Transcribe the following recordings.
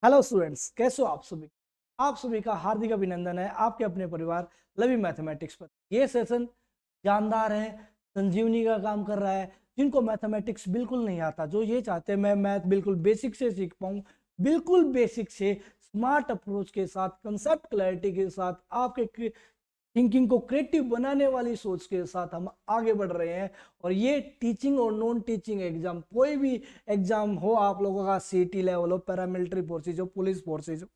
Hello students, कैसे हो आप सभी का हार्दिक अभिनंदन है आपके अपने परिवार लवी मैथमेटिक्स पर। ये सेशन जानदार है, संजीवनी का काम कर रहा है। जिनको मैथमेटिक्स बिल्कुल नहीं आता, जो ये चाहते हैं मैं मैथ बिल्कुल बेसिक से सीख पाऊँ, बिल्कुल बेसिक से स्मार्ट अप्रोच के साथ, कंसेप्ट क्लैरिटी के साथ, आपके थिंकिंग को क्रिएटिव बनाने वाली सोच के साथ हम आगे बढ़ रहे हैं। और ये टीचिंग और नॉन टीचिंग एग्जाम, कोई भी एग्जाम हो, आप लोगों का सीटी लेवल हो, पैरामिलिट्री फोर्सेज हो, पुलिस फोर्सेज हो,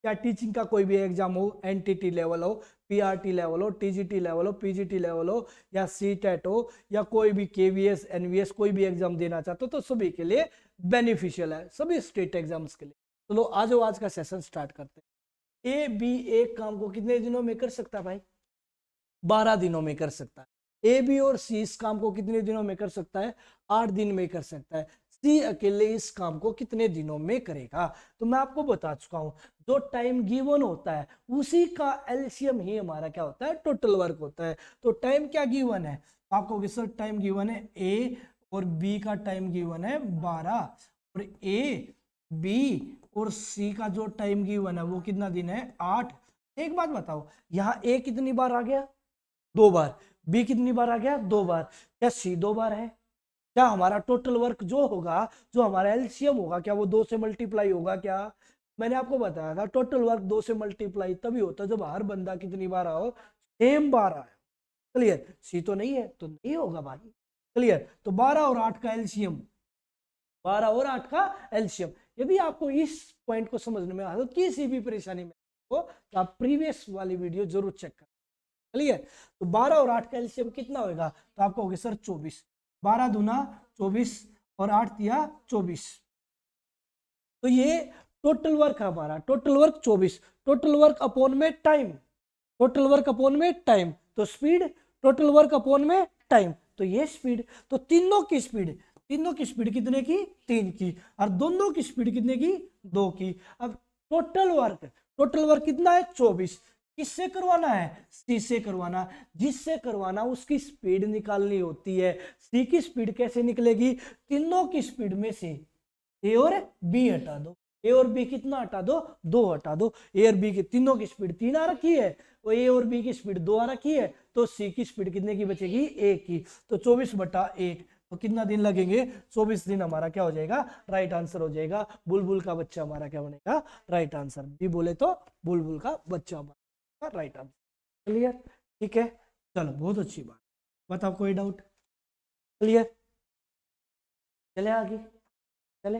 या टीचिंग का कोई भी एग्जाम हो, एनटीटी लेवल हो, पीआरटी लेवल हो, टीजीटी लेवल हो, पीजीटी लेवल हो, या सीटेट हो, या कोई भी केवीएस एनवीएस कोई भी एग्जाम देना चाहते हो, तो सभी के लिए बेनिफिशियल है, सभी स्टेट एग्जाम्स के लिए। चलो आज आज का सेशन स्टार्ट करते हैं। ए बी एक काम को कितने दिनों में कर सकता है भाई? 12 दिनों में कर सकता है। ए बी और सी इस काम को कितने दिनों में कर सकता है? 8 दिन में कर सकता है। सी अकेले इस काम को कितने दिनों में करेगा? तो मैं आपको बता चुका हूं, जो टाइम गिवन होता है उसी का एलसीएम ही हमारा क्या होता है? टोटल वर्क होता है। तो टाइम क्या गिवन है? आपको सर टाइम गिवन है ए और बी का टाइम गिवन है 12, और ए बी और सी का जो टाइम गिवन है वो कितना दिन है? 8। एक बात बताओ, यहां ए कितनी बार आ गया? 2 बार। बी कितनी बार आ गया? 2 बार। क्या सी 2 बार है? क्या हमारा टोटल वर्क जो होगा, जो हमारा एलसीएम होगा, क्या वो 2 से मल्टीप्लाई होगा? क्या मैंने आपको बताया था, टोटल वर्क 2 से मल्टीप्लाई तभी होता है जब हर बंदा कितनी बार आओ? सेम बार आए। क्लियर? सी तो नहीं है तो नहीं होगा भाई। क्लियर? तो 12 और 8 का एलसीएम, 12 और 8 का एलसीएम। यदि आपको इस पॉइंट को समझने में आ तो किसी भी परेशानी में हो तो आप प्रीवियस वाली वीडियो जरूर चेक करें। क्लियर? तो 12 और 8 का एलसीएम कितना होगा? तो आप कहोगे सर 24। 12 दूना 24 और 8 दिया 24। तो ये टोटल वर्क है हमारा, total work 24। Total work upon में टाइम, टोटल वर्क अपॉन में टाइम, तो स्पीड, टोटल वर्क अपॉन में टाइम, तो ये स्पीड। तो तीनों की स्पीड, तीनों की स्पीड कितने की? 3 की। और दोनों की स्पीड कितने की? 2 की। अब टोटल वर्क, टोटल वर्क कितना है? 24। किससे करवाना है? सी से करवाना। जिससे करवाना उसकी स्पीड निकालनी होती है। सी की स्पीड कैसे निकलेगी? तीनों की स्पीड में से ए और बी हटा दो। ए और बी कितना हटा दो? 2 हटा दो। ए और बी की तीनों की स्पीड 3 आ रखी है, और ए और बी की स्पीड 2 आ रखी है, तो सी की स्पीड कितने की बचेगी? 1 की। तो 24/1, तो कितना दिन लगेंगे? 24 दिन हमारा क्या हो जाएगा? राइट आंसर हो जाएगा। बुलबुल का बच्चा हमारा क्या बनेगा? Right answer. भी बोले तो बुलबुल का बच्चा हमारा राइट आंसर। क्लियर? ठीक है, चलो बहुत अच्छी बात। बताओ कोई डाउट? क्लियर? चले आगे, चले,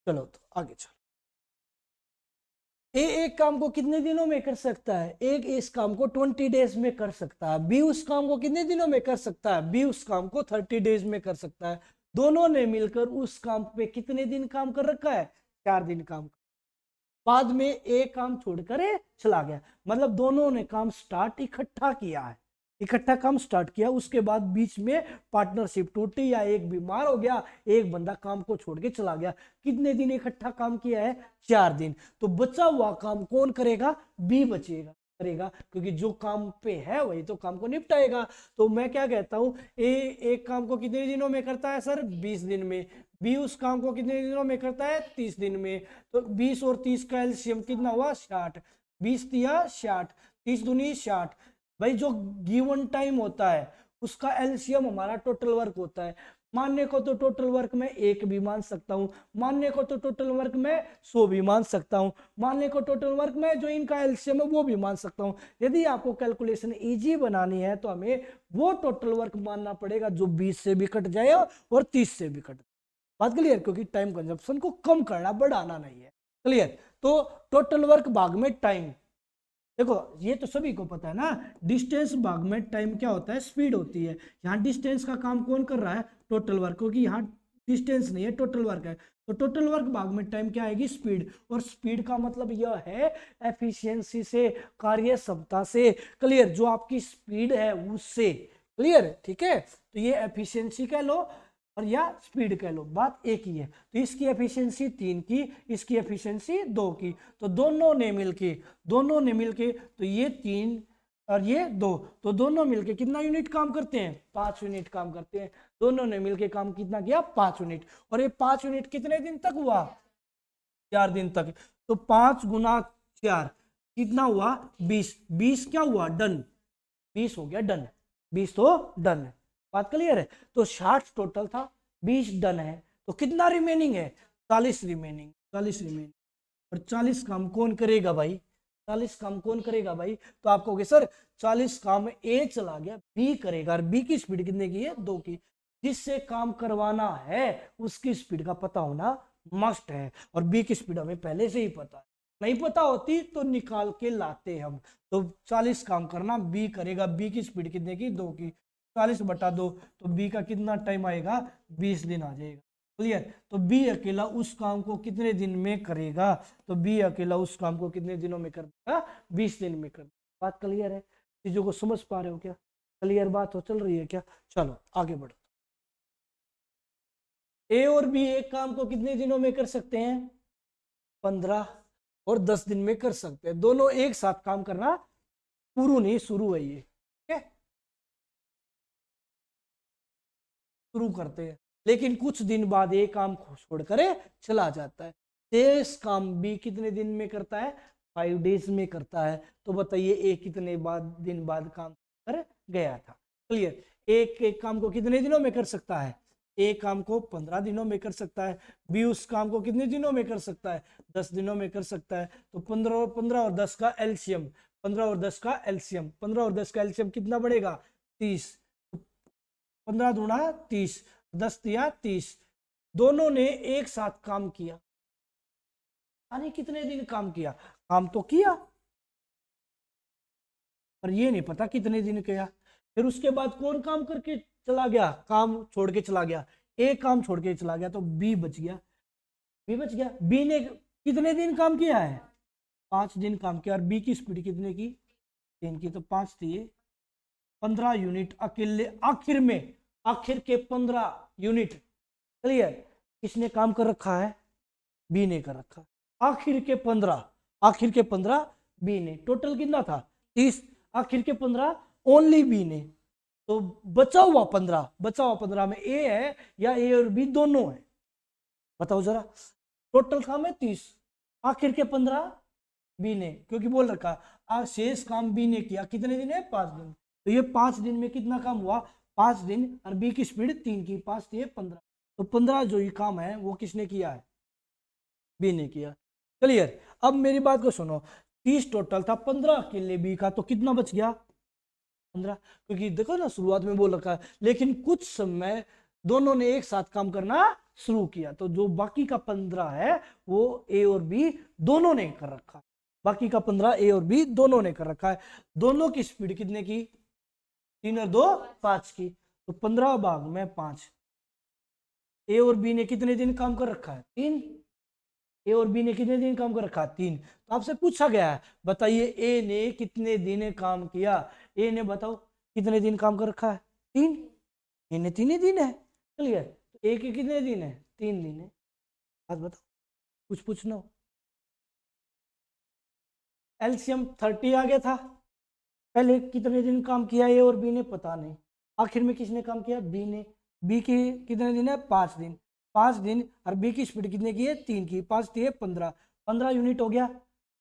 चलो तो आगे चलो। ए एक काम को कितने दिनों में कर सकता है? एक इस काम को 20 डेज में कर सकता है। बी उस काम को कितने दिनों में कर सकता है? बी उस काम को 30 डेज में कर सकता है। दोनों ने मिलकर उस काम पे कितने दिन काम कर रखा है? 4 दिन काम। बाद में एक काम छोड़कर चला गया, मतलब दोनों ने काम स्टार्ट इकट्ठा किया है, इकट्ठा काम स्टार्ट किया, उसके बाद बीच में पार्टनरशिप टूटी या एक बीमार हो गया, एक बंदा काम को छोड़ के चला गया। कितने दिन इकट्ठा काम किया है? 4 दिन। तो बचा हुआ काम कौन करेगा? बी बचेगा, करेगा, क्योंकि जो काम पे है वही तो काम को निपटाएगा। तो मैं क्या कहता हूं, ए एक काम को कितने दिनों में करता है सर? 20 दिन में। बी उस काम को कितने दिनों में करता है? 30 दिन में। तो 20 और 30 का एलसीएम कितना हुआ? 60। 20 दिया 60, 30 दूनी 60। भाई जो गिवन टाइम होता है उसका एलसीएम हमारा टोटल वर्क होता है। मानने को तो टोटल वर्क में 1 भी मान सकता हूं, मानने को तो टोटल वर्क में 100 भी मान सकता हूं, मानने को टोटल वर्क में जो इनका एलसीएम है वो भी मान सकता हूं। यदि आपको कैलकुलेशन इजी बनानी है तो हमें वो टोटल वर्क मानना पड़ेगा जो 20 से भी कट जाए और 30 से भी कट जाए। बात क्लियर? क्योंकि टाइम कंजप्शन को कम करना, बढ़ाना नहीं है। क्लियर? तो टोटल वर्क भाग में टाइम, देखो ये तो सभी को पता है ना, डिस्टेंस भाग में टाइम क्या होता है? स्पीड होती है। यहाँ डिस्टेंस का काम कौन कर रहा है? टोटल वर्क, क्योंकि यहाँ डिस्टेंस नहीं है, टोटल वर्क है। तो टोटल वर्क भाग में टाइम क्या आएगी? स्पीड। और स्पीड का मतलब यह है एफिशिएंसी से, कार्य क्षमता से। क्लियर? जो आपकी स्पीड है उससे। क्लियर? ठीक है, तो ये एफिशिएंसी कह लो और या स्पीड कह लो, बात एक ही है। तो इसकी एफिशिएंसी 3 की, इसकी एफिशिएंसी 2 की। तो दोनों ने मिलके तो ये 3 और ये 2, तो दोनों मिलके कितना यूनिट काम करते हैं? 5 यूनिट काम करते हैं। दोनों ने मिलके काम कितना किया? 5 यूनिट। और ये 5 यूनिट कितने दिन तक हुआ? 4 दिन तक। तो 5 गुना 4 कितना हुआ 20, 20 क्या हुआ डन, 20 हो गया डन, 20 तो डन है। बात क्लियर है। तो 60 टोटल था, 20 डन है, तो कितना रिमेनिंग है 40 रिमेनिंग, 40 रिमेनिंग। और 40 काम कौन करेगा भाई, 40 काम कौन करेगा भाई, तो आप कहोगे सर 40 काम ए चला गया, बी करेगा, और बी की स्पीड कितने की है 2 की। जिससे काम करवाना है उसकी स्पीड का पता होना मस्ट है, और बी की स्पीड हमें पहले से ही पता है, नहीं पता होती तो निकाल के लाते हम। तो 40 काम करना बी करेगा, बी की स्पीड कितने की 2 की, 40/2, तो बी का कितना टाइम आएगा 20 दिन आ जाएगा। क्लियर। तो बी अकेला उस काम को कितने दिन में करेगा, तो बी अकेला उस काम को कितने दिनों में कर देगा 20 दिन में कर देगा। बात क्लियर है, चीजों को समझ पा रहे हो क्या, क्लियर बात हो चल रही है क्या। चलो आगे बढ़ो। ए और बी एक काम को कितने दिनों में कर सकते हैं 15 और 10 दिन में कर सकते हैं, दोनों एक साथ काम करना शुरू नहीं शुरू है ये, ठीक है शुरू करते हैं, लेकिन कुछ दिन बाद ये काम छोड़कर चला जाता है। शेष काम बी कितने दिन में करता है 5 डेज में करता है। तो बताइए ए कितने दिन बाद काम कर गया था। क्लियर। एक एक काम को कितने दिनों में कर सकता है, एक काम को 15 दिनों में कर सकता है, बी उस काम को कितने दिनों में कर सकता है 10 दिनों में कर सकता है। तो 15 और 10 का एलसीएम, 15 और 10 का एलसीएम, 15 और 10 का एलसीएम कितना बढ़ेगा 30, 15 दूना 30, 10 दिया 30, दोनों ने एक साथ काम किया, यानी कितने दिन काम किया, काम तो किया पर ये नहीं पता कितने दिन किया। फिर उसके बाद कौन काम करके चला गया, काम छोड़ के चला गया, एक काम छोड़ के चला गया, तो बी बच गया, बी बच गया। बी ने कितने दिन काम किया है 5 दिन काम किया, और बी की स्पीड कितने की 3 की, तो 5 दिए 15 यूनिट अकेले आखिर में, आखिर के 15 यूनिट। क्लियर। किसने काम कर रखा है बी ने कर रखा, आखिर के 15, आखिर के 15 बी ने, टोटल कितना था 30, आखिर के 15 ओनली बी ने। तो बचा हुआ 15, बचा हुआ 15 में ए है या ए और बी दोनों है, बताओ जरा। टोटल काम है 30, आखिर के 15 बी ने, क्योंकि बोल रखा आज शेष काम बी ने किया, कितने दिन है 5 दिन। तो ये 5 दिन में कितना काम हुआ 5 दिन, और बी की स्पीड 3 की, 5 दिए 15, तो 15 जो ये काम है वो किसने किया है बी ने किया। क्लियर। अब मेरी बात को सुनो, 30 टोटल था, 15 अकेले बी का, तो कितना बच गया 15, क्योंकि देखो ना शुरुआत में बोल रखा है, लेकिन कुछ समय दोनों ने एक साथ काम करना शुरू किया, तो जो बाकी का 15 है वो ए और बी दोनों ने कर रखा है, बाकी का 15 ए और बी दोनों ने कर रखा है। दोनों की स्पीड कितने की 3 और 2 5 की, तो 15 भाग में 5, ए और बी ने कितने दिन काम कर रखा है 3, ए और बी ने कितने दिन काम कर रखा 3। तो आपसे पूछा गया है बताइए ए ने कितने दिन काम किया, ए ने बताओ कितने दिन काम कर रखा है 3, ए ने 3 ही दिन है। क्लियर। तो ए के कितने दिन है 3 दिन है। बात बताओ कुछ पूछना हो। एलसीएम 30 आ गया था, पहले कितने दिन काम किया ए और बी ने पता नहीं, आखिर में किसने काम किया बी ने, बी के कितने दिन है 5 दिन, 5 दिन, और बी की स्पीड कितने की है 3 की, 5 थी 15, 15 यूनिट हो गया,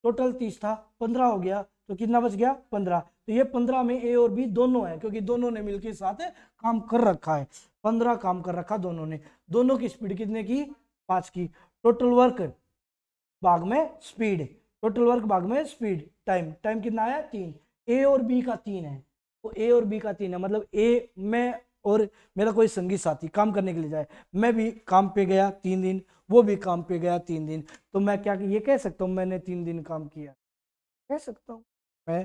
टोटल 30 था 15 हो गया, तो कितना बच गया 15। तो ये 15 में ए और बी दोनों है, क्योंकि दोनों ने मिलकर साथ काम कर रखा है, 15 काम कर रखा दोनों ने, दोनों की स्पीड कितने की 5 की, टोटल वर्क भाग में स्पीड, टोटल वर्क भाग में स्पीड, टाइम, टाइम कितना आया 3, ए और बी का 3 है, तो ए और बी का 3 है, मतलब ए मैं और मेरा कोई संगी साथी काम करने के लिए जाए, मैं भी काम पे गया 3 दिन, वो भी काम पे गया 3 दिन, तो मैं क्या ये कह सकता हूँ मैंने 3 दिन काम किया, कह सकता हूँ मैं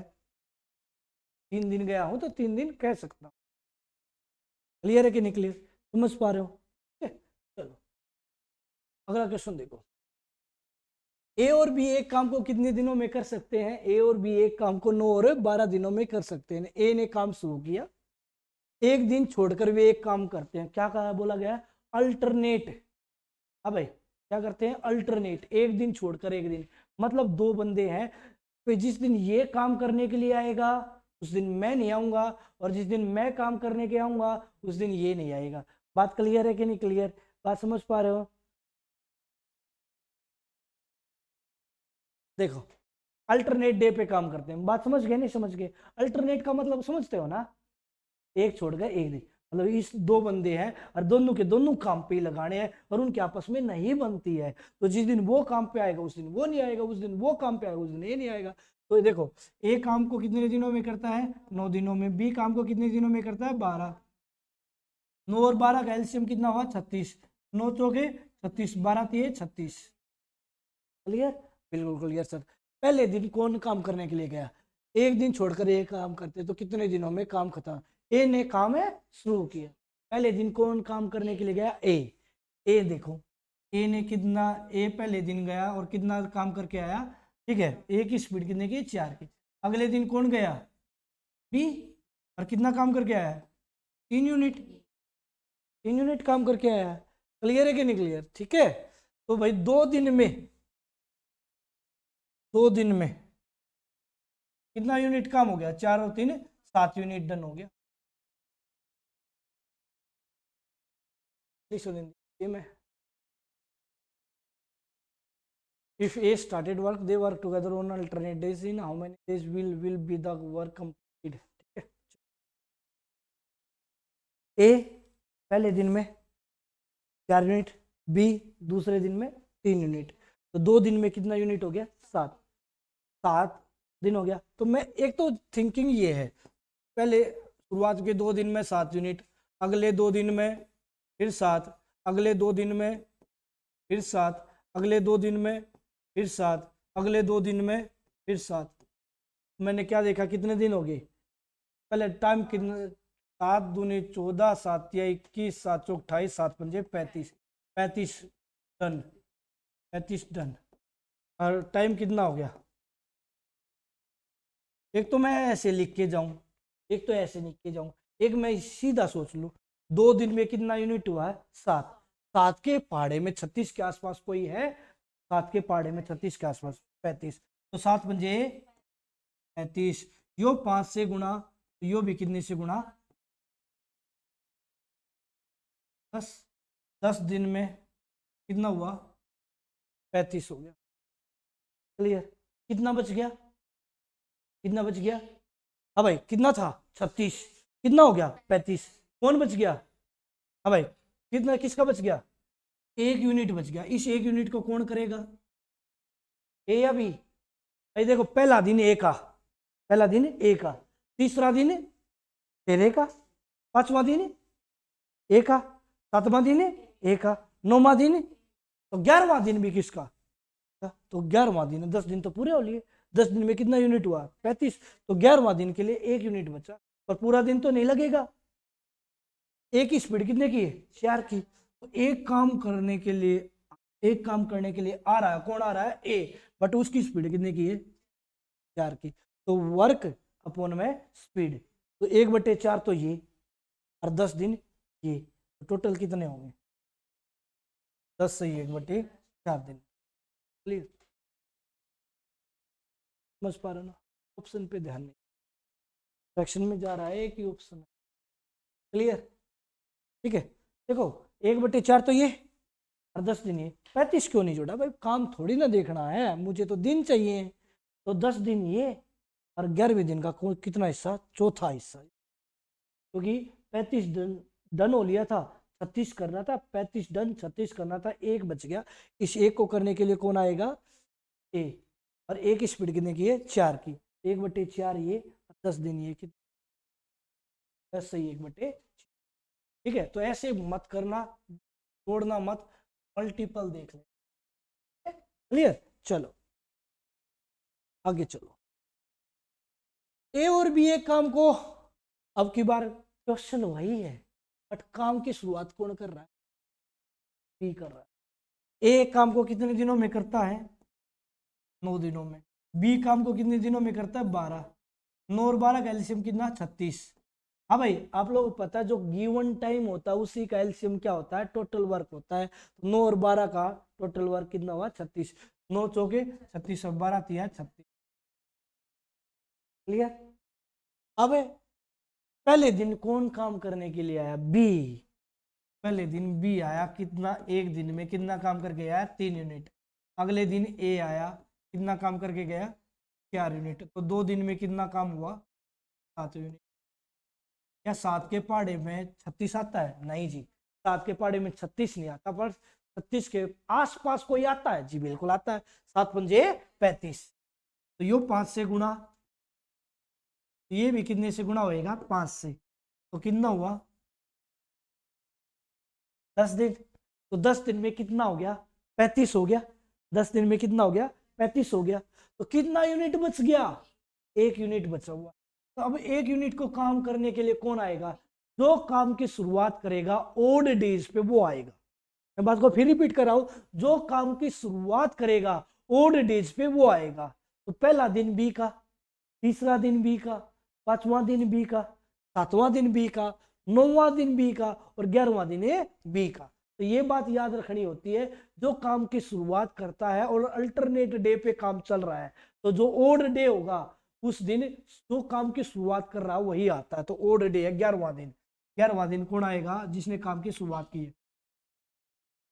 3 दिन गया हूँ तो 3 दिन कह सकता हूँ। क्लियर है कि नहीं क्लियर, समझ पा रहे हो। ठीक है चलो अगला क्वेश्चन देखो, ए और बी एक काम को कितने दिनों में कर सकते हैं, ए और बी एक काम को 9 और 12 दिनों में कर सकते हैं। ए ने काम शुरू किया, एक दिन छोड़कर वे एक काम करते हैं, क्या कहा बोला गया अल्टरनेट। अब भाई क्या करते हैं अल्टरनेट, एक दिन छोड़कर एक दिन, मतलब 2 बंदे हैं, तो जिस दिन ये काम करने के लिए आएगा उस दिन मैं नहीं आऊंगा, और जिस दिन मैं काम करने के आऊंगा उस दिन ये नहीं आएगा। बात क्लियर है कि नहीं क्लियर, बात समझ पा रहे हो। देखो अल्टरनेट डे पे काम करते हैं, बात समझ गए नहीं समझ गए? अल्टरनेट का मतलब समझते हो ना, एक छोड़ गए एक दिन, मतलब इस दो बंदे हैं और दोनों के दोनों काम पे ही लगाने हैं और उनके आपस में नहीं बनती है, तो जिस दिन वो काम पे आएगा उस दिन वो नहीं आएगा, उस दिन वो काम पे आएगा उस दिन ये नहीं आएगा। तो देखो ए काम को कितने दिनों में करता है? 9 दिनों में। बी काम को कितने दिनों में करता है? 12। 9 और 12 का एलसीएम कितना हुआ? 36। 9 चौके 36, 12 तिये 36। क्लियर? बिल्कुल क्लियर सर। पहले दिन कौन काम करने के लिए गया? एक दिन छोड़कर ये काम करते तो कितने दिनों में काम खत्म? ए ने काम है शुरू किया, पहले दिन कौन काम करने के लिए गया? ए देखो ए ने कितना, ए पहले दिन गया और कितना काम करके आया, ठीक है, ए की स्पीड कितने की? 4 की। अगले दिन कौन गया? बी, और कितना काम करके आया? 3 यूनिट। 3 यूनिट काम करके आया। क्लियर है कि नहीं क्लियर? ठीक है, तो भाई 2 दिन में कितना यूनिट काम हो गया? 4 और 3 7 यूनिट डन हो गया। में if A started work, they work together on alternate days. In how many days will be the work completed? ठीक है, A पहले दिन में 4 यूनिट, B दूसरे दिन में 3 यूनिट, तो 2 दिन में कितना यूनिट हो गया? 7 दिन हो गया। तो मैं एक तो थिंकिंग ये है, पहले शुरुआत के 2 दिन में 7 यूनिट, अगले 2 दिन में फिर 7, अगले 2 दिन में फिर 7, अगले 2 दिन में फिर 7, अगले 2 दिन में फिर 7। मैंने क्या देखा कितने दिन हो गए? पहले टाइम कितने? 7 दूनी 14, 7 या 21, 7 चौक 28, 7 पंजे 35, 35 डन, 35 डन। और टाइम कितना हो गया? एक तो मैं ऐसे लिख के जाऊं, एक तो ऐसे लिख के जाऊं, एक मैं सीधा सोच लूं, 2 दिन में कितना यूनिट हुआ है? 7। 7 के पहाड़े में 36 के आसपास कोई है? 7 के पहाड़े में 36 के आसपास 35, तो 7 पंजे 35, यो 5 से गुणा, तो यो भी कितने से गुणा? 10। 10 दिन में कितना हुआ? 35 हो गया। क्लियर? कितना बच गया? कितना बच गया? हाँ भाई कितना था? 36, कितना हो गया? 35। कौन बच गया? हाँ भाई कितना, किसका बच गया? 1 यूनिट बच गया। इस 1 यूनिट को कौन करेगा? ए या बी? भाई देखो पहला दिन ए का, पहला दिन ए का, तीसरा दिन फिर ए का, पांचवा दिन ए का, सातवां दिन ए का, नौवां दिन, तो 11वां दिन भी किसका? तो 11वां दिन, 10 दिन तो पूरे हो लिए। 10 दिन में कितना यूनिट हुआ? 35। तो 11वां दिन के लिए 1 यूनिट बचा, पर पूरा दिन तो नहीं लगेगा। एक ही स्पीड कितने की है? 4 की। तो एक काम करने के लिए, एक काम करने के लिए आ रहा है, कौन आ रहा है? ए, बट उसकी स्पीड कितने की है? 4 की। तो वर्क अपॉन में स्पीड, तो 1/4 तो ये, और 10 दिन ये, तो टोटल कितने होंगे? 10 से 1/4 दिन। क्लियर? समझ पा रहे हो ना? ऑप्शन पे ध्यान नहीं, फ्रैक्शन में जा रहा है एक ही ऑप्शन है। क्लियर? ठीक है, देखो 1/4 तो ये और 10 दिन ये, 35 क्यों नहीं जोड़ा भाई? काम थोड़ी ना देखना है मुझे, तो दिन चाहिए। तो 10 दिन ये और 11वें दिन का कितना हिस्सा? चौथा हिस्सा, क्योंकि 35 डन डन हो लिया था, 36 करना था, 35 डन 36 करना था, एक बच गया। इस एक को करने के लिए कौन आएगा? ए, और एक स्पीड कितने की है? 4 की। 1/4 ये, 10 दिन ये, कितना? 10 से 1/4। ठीक है, तो ऐसे मत करना, छोड़ना मत, मल्टीपल देख ले। क्लियर? चलो आगे चलो। ए और बी एक काम को, अब की बार क्वेश्चन वही है, बट काम की शुरुआत कौन कर रहा है? बी कर रहा है। ए काम को कितने दिनों में करता है? 9 दिनों में। बी काम को कितने दिनों में करता है? 12। 9 और 12 का एलसीएम कितना? 36। हाँ भाई आप लोगों को पता है जो गिवन टाइम होता है उसी का एलसीएम क्या होता है? टोटल वर्क होता है। तो 9 और 12 का टोटल वर्क कितना हुआ? 36। 9 चौके 36 और 12 तिया 36। क्लियर? अब पहले दिन कौन काम करने के लिए आया? बी। पहले दिन बी आया, कितना? 1 दिन में कितना काम करके आया? 3 यूनिट। अगले दिन ए आया, कितना काम करके गया, 4 यूनिट। तो 2 दिन में कितना काम हुआ, 7 यूनिट। क्या 7 के पहाड़े में 36 आता है? नहीं जी, 7 के पहाड़े में 36 नहीं आता, पर 36 के आसपास कोई आता है जी, बिल्कुल आता है। 7 पंजे 35। तो यो 5 से गुणा, ये भी कितने से गुणा होएगा, 5 से। तो कितना हुआ, 10 दिन। तो 10 दिन में कितना हो गया, 35 हो गया। 10 दिन में कितना हो गया, 35 हो गया। तो कितना यूनिट बच गया, 1 यूनिट बचा हुआ। तो अब 1 यूनिट को काम करने के लिए कौन आएगा, जो काम की शुरुआत करेगा ओड डेज पे वो आएगा। मैं बात को फिर रिपीट कर रहा हूं, जो काम की शुरुआत करेगा ओड डेज पे वो आएगा। तो पहला दिन बी का, तीसरा दिन बी का, पांचवा दिन बी का, सातवां दिन बी का, 9वां दिन बी का और 11वां दिन है बी का। तो ये बात याद रखनी होती है, जो काम की शुरुआत करता है और अल्टरनेट डे पे काम चल रहा है, तो जो ओड डे होगा उस दिन जो काम की शुरुआत कर रहा है वही आता है। तो ओड डे है 11वां दिन। 11वां दिन कौन आएगा, जिसने काम की शुरुआत की है।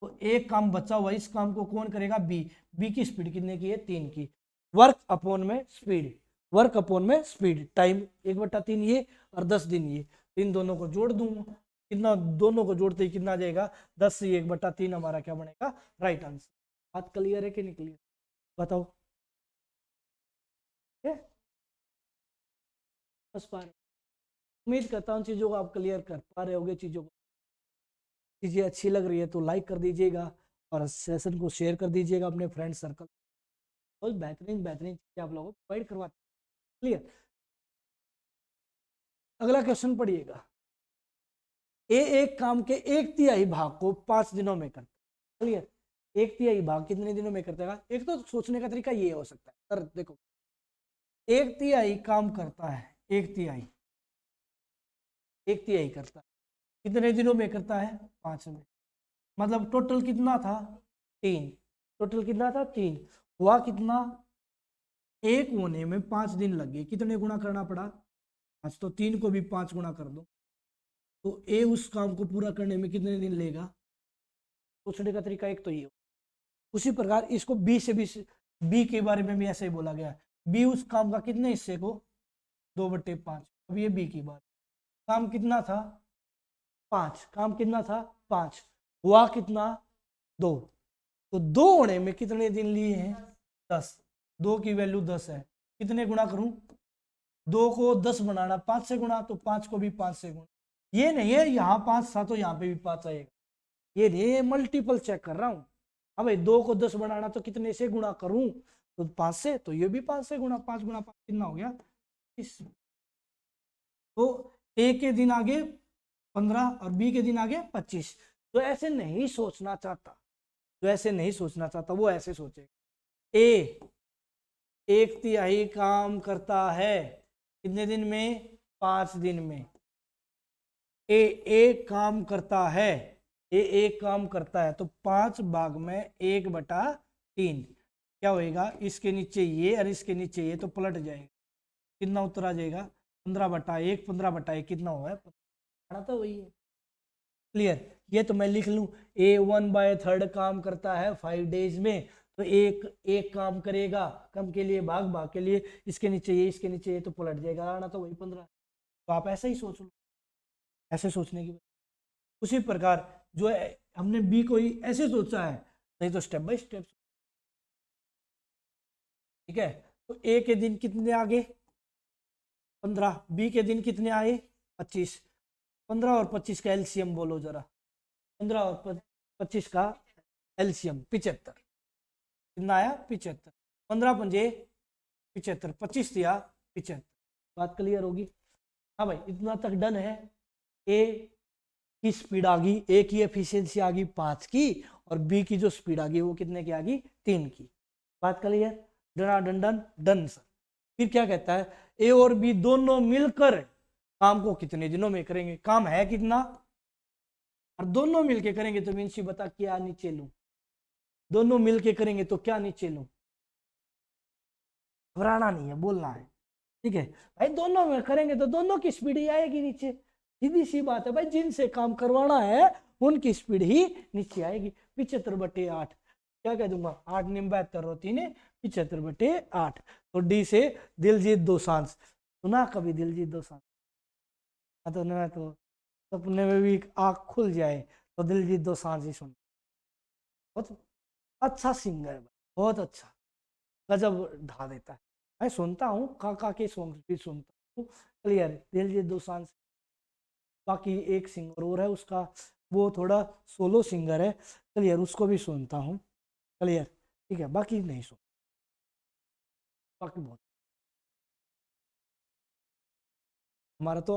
तो एक काम बचा हुआ, इस काम को कौन करेगा, बी। बी की स्पीड कितने की है, 3 की। वर्क अपॉन में स्पीड, वर्क अपॉन में स्पीड, टाइम 1/3 ये और 10 दिन ये। इन दोनों को जोड़ दूंगा, कितना, दोनों को जोड़ते ही कितना आ जाएगा, 10 से 1/3 हमारा क्या बनेगा, राइट आंसर। बात क्लियर है कि नहीं क्लियर, बताओ। बस पा रहे, उम्मीद करता हूँ चीजों को आप क्लियर कर पा रहे होगे। चीजों को, चीजें अच्छी लग रही है तो लाइक कर दीजिएगा और सेशन को शेयर कर दीजिएगा अपने फ्रेंड सर्कल। बहुत बेहतरीन बेहतरीन चीजें आप लोगों को प्रोवाइड करवाते हैं। क्लियर, अगला क्वेश्चन पढ़िएगा। एक काम के 1/3 भाग को 5 दिनों में करता है। क्लियर, 1/3 भाग कितने दिनों में करता है। एक तो सोचने का तरीका ये हो सकता है, सर देखो 1/3 काम करता है, 1/3 करता है, कितने दिनों में करता है, 5 में। मतलब टोटल कितना था, 3। टोटल कितना था, 3। हुआ कितना, 1 होने में 5 दिन लगे, कितने गुना करना पड़ा, 5। तो 3 को भी 5 गुना कर दो। तो ए उस काम को पूरा करने में कितने दिन लेगा। सोचने का तरीका एक तो ये। उसी प्रकार इसको बी से भी, बी के बारे में भी ऐसे ही बोला गया है। बी उस काम का कितने हिस्से को, 2/5। अब ये बी की बात, काम कितना था, 5। काम कितना था, 5। हुआ कितना, 2। तो 2 होने में कितने दिन लिए हैं, 10। 2 की वैल्यू 10 है, कितने गुना करूं, 2 को 10 बनाना 5 से गुणा, तो 5 को भी 5 से गुणा। ये नहीं है यहाँ 5 था तो यहाँ पे भी 5 आएगा, ये नहीं, मल्टीपल चेक कर रहा हूं। हाँ भाई 2 को 10 बनाना तो कितने से गुणा करूं, तो 5 से, तो ये भी 5 से गुणा, 5 गुणा 5 कितना हो गया, 30। तो ए के दिन आगे 15 और बी के दिन आगे 25। तो ऐसे नहीं सोचना चाहता, जो ऐसे नहीं सोचना चाहता वो ऐसे सोचे, ए 1/3 काम करता है कितने दिन में, 5 दिन में। ए एक काम करता है, ए एक काम करता है, तो 5 भाग में 1/3 क्या होएगा, इसके नीचे ये और इसके नीचे ये, तो पलट जाएगा, कितना उत्तर आ जाएगा, 15/1। 15/1 कितना हुआ है, तो वही है। क्लियर, ये तो मैं लिख लूं, ए 1/3 काम करता है 5 डेज में, तो एक काम करेगा, कम के लिए भाग, भाग के लिए इसके नीचे ये, इसके नीचे ये, तो पलट जाएगा, आना तो वही 15। तो आप ऐसा ही सोच लो, ऐसे सोचने की। उसी प्रकार जो है हमने बी को ही ऐसे सोचा है, नहीं तो स्टेप बाय स्टेप। ठीक है, तो ए के दिन कितने आगे, 15। बी के दिन कितने आए, 25। 15 और 25 का एलसीएम बोलो जरा, 15 और 25 का एलसीएम 75। कितना आया, 75। 15 पंजे 75, 25 दिया 75। बात क्लियर होगी। हाँ भाई इतना तक डन है। ए की स्पीड आ गई, ए की एफिशिएंसी आ गई 5 की, और बी की जो स्पीड आ गई वो कितने की आ गई, 3 की। बात clear, done done done done sir. फिर क्या कहता है, ए और बी दोनों मिलकर काम को कितने दिनों में करेंगे, काम है कितना, और दोनों मिलके करेंगे, तो मीन्स बता क्या नीचे लूं, दोनों मिलके करेंगे तो क्या नीचे लूं, घबराना नहीं है, बोलना है। ठीक है भाई, दोनों में करेंगे तो दोनों की स्पीड ही आएगी नीचे, सीधी सी बात है भाई, जिनसे काम करवाना है उनकी स्पीड ही नीचे आएगी। 75/8 क्या कह दूंगा, 8 निम 72 और 3 75/8। तो डी से दिलजीत दोसांझ। सुना कभी दिलजीत दोसांझ? तो ना, तो सपने में भी आँख खुल जाए तो दिलजीत दोसांझ ही सुन। बहुत अच्छा सिंगर है, बहुत अच्छा, गजब ढा देता है। मैं सुनता हूँ, काका के सॉन्ग भी सुनता हूँ। क्लियर, दिलजीत दोसांझ। बाकी एक सिंगर और है उसका, वो थोड़ा सोलो सिंगर है। क्लियर, उसको भी सुनता हूँ। क्लियर, ठीक है, बाकी नहीं सुन। बाकी बहुत, हमारा तो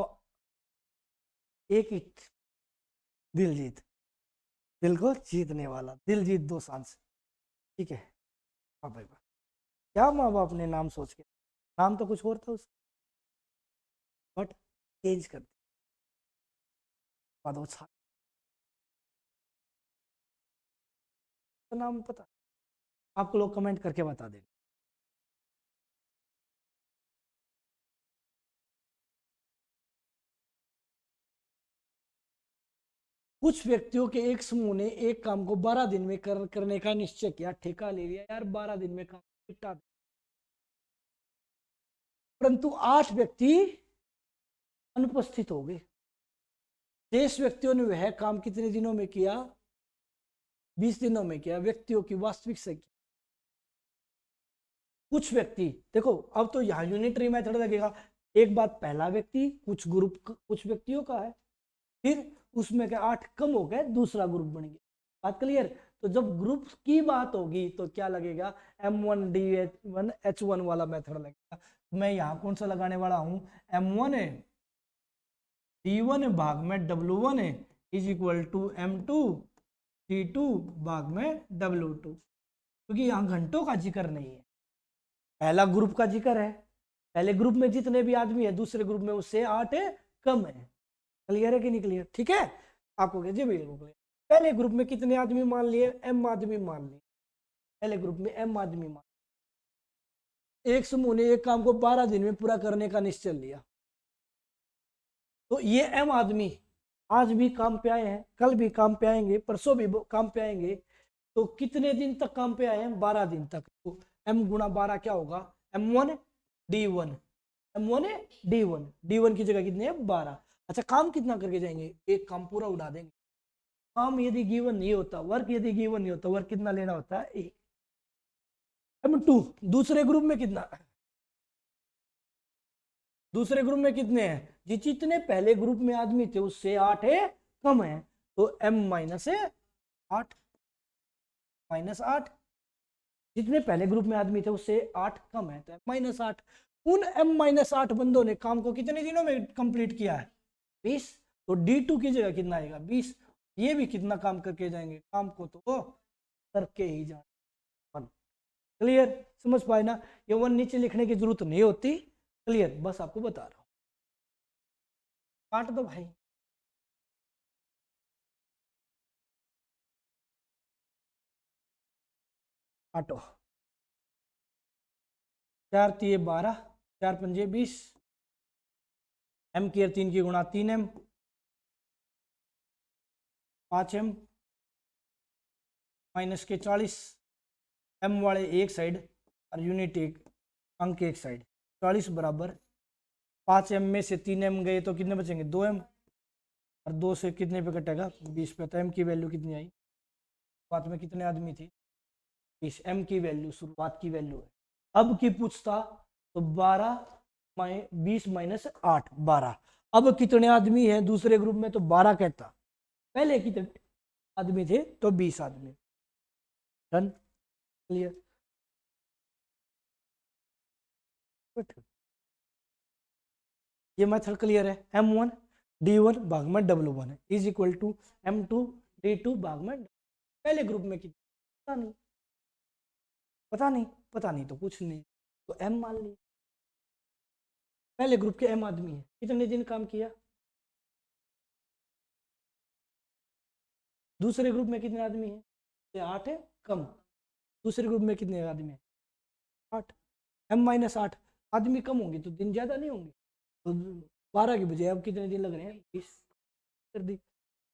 एक ही, दिलजीत, दिल को जीतने वाला दिलजीत दोसांझ। ठीक है। हाँ भाई, क्या माँ बाप ने नाम सोच के, नाम तो कुछ और था उसका, बट चेंज कर दिया। तो नाम पता, आपको लोग कमेंट करके बता देंगे। कुछ व्यक्तियों के एक समूह ने एक काम को 12 दिन में करने का निश्चय किया, ठेका ले लिया यार 12 दिन में काम निपटा दे। परंतु 8 व्यक्ति अनुपस्थित हो गए। 23 व्यक्तियों ने वह काम कितने दिनों में किया? 20 दिनों में किया। व्यक्तियों की वास्तविक संख्या, कुछ व्यक्ति, देखो अब तो यहाँ यूनिटरी मेथड लगेगा। एक बात, पहला व्यक्ति कुछ ग्रुप कुछ व्यक्तियों का है, फिर उसमें क्या 8 कम हो गए, दूसरा ग्रुप बन गया। बात क्लियर? तो जब ग्रुप की बात होगी तो क्या लगेगा, M1D1H1 वाला मेथड लगेगा। मैं यहाँ कौन सा लगाने वाला हूँ, M1 है D1 भाग में W1 है is equal to M2 D2 भाग में W2, क्योंकि यहाँ घंटों का जिक्र नहीं है, पहला ग्रुप का जिक्र है। पहले ग्रुप में जितने भी आदमी है, दूसरे ग्रुप में उससे 8 कम है। क्लियर है कि नहीं क्लियर? ठीक है, आपको जी बिल्कुल क्लियर। पहले ग्रुप में कितने आदमी मान लिए, M आदमी मान लिए। पहले ग्रुप में M आदमी मान, एक समूह ने एक काम को 12 दिन में पूरा करने का निश्चय लिया। तो ये M आदमी आज भी काम पे आए हैं, कल भी काम पे आएंगे, परसों भी काम पे आएंगे। तो कितने दिन तक काम पे आए हैं? 12 दिन तक। तो M गुणा 12 क्या होगा, M1 D1, M1 D1, D1 की जगह कितने हैं, 12। अच्छा, काम कितना करके जाएंगे, एक काम पूरा उड़ा देंगे। काम यदि गिवन नहीं होता, वर्क यदि गिवन नहीं होता, वर्क कितना लेना होता है, एक। M2 दूसरे ग्रुप में कितना, दूसरे ग्रुप में कितने हैं, जी जितने पहले ग्रुप में आदमी थे उससे 8 कम है। तो M माइनस 8, -8, जितने पहले ग्रुप में आदमी थे उससे 8 कम है, तो -8। उन M-8 बंदों ने काम को कितने दिनों में कंप्लीट किया है, 20। तो D2 की जगह कितना आएगा, 20। ये भी कितना काम करके जाएंगे, काम को तो वो करके ही जाए। क्लियर, समझ पाए ना? ये 1 नीचे लिखने की जरूरत नहीं होती। क्लियर, बस आपको बता रहा हूं। काट दो भाई। काटो। 4 तिये 12, 4 पंजे 20, M की 3 की गुणा 3M, 5M माइनस के 40, M वाले एक साइड और यूनिट एक, अंक एक साइड, 40 बराबर 5M में से 3M गए तो कितने बचेंगे, 2M, और 2 से कितने पे कटेगा, 20 पे। तो M की वैल्यू कितनी आई, शुरुआत में कितने आदमी थे, 20। M की वैल्यू शुरुआत की वैल्यू है। अब की पूछता तो 12 20 माइनस 8, 12। अब कितने आदमी हैं दूसरे ग्रुप में, तो 12 कहता। पहले कितने आदमी थे, तो 20 आदमी। Done, clear. ये मेथड क्लियर है। M1 D1 भाग में W1 is equal to M2 D2 भाग में, पहले ग्रुप में कितने, पता नहीं, पता नहीं, पता नहीं तो कुछ नहीं, तो M मान ली। पहले ग्रुप के M आदमी है, कितने दिन काम किया, दूसरे ग्रुप में कितने आदमी है, 8 है कम, दूसरे ग्रुप में कितने आदमी है, 8। M-8 आदमी कम होंगे तो दिन ज्यादा नहीं होंगे, तो 12 की बजाय अब कितने दिन लग रहे हैं, 20 कर दी।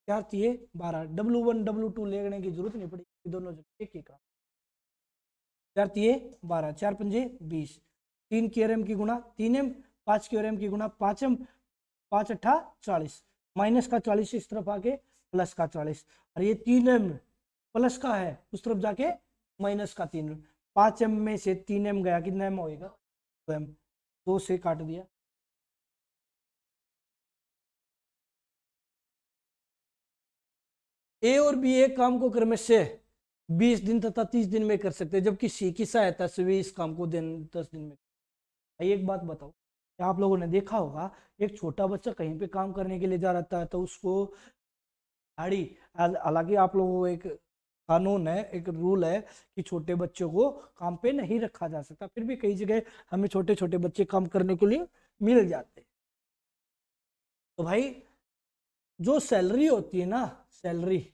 4 तिये 12, W1 W2 लेने की जरूरत नहीं पड़ी, दोनों एक ही काम। 4 तिये 12, 4 पंजे 20, 3 की एम की गुणा 3m, 5 की एम की गुणा 5m, 5 अट्ठा 40, माइनस का 40 इस तरफ आके प्लस का 40, और ये 3m प्लस का है उस तरफ जाके माइनस का 3, 5m में से 3m गया, कितना m होएगा 2m, 2 से काट दिया। ए और बी एक काम को क्रमशः 20 दिन तथा 30 दिन में कर सकते हैं, जबकि सी की सहायता से वे इस काम को 10 दिन में। एक बात बताओ, क्या आप लोगों ने देखा होगा एक छोटा बच्चा कहीं पे काम करने के लिए जा रहा है तो उसको गाड़ी, हालांकि आप लोगों को एक कानून है, एक रूल है कि छोटे बच्चों को काम पे नहीं रखा जा सकता, फिर भी कई जगह हमें छोटे छोटे बच्चे काम करने के लिए मिल जाते हैं। तो भाई जो सैलरी होती है ना, सैलरी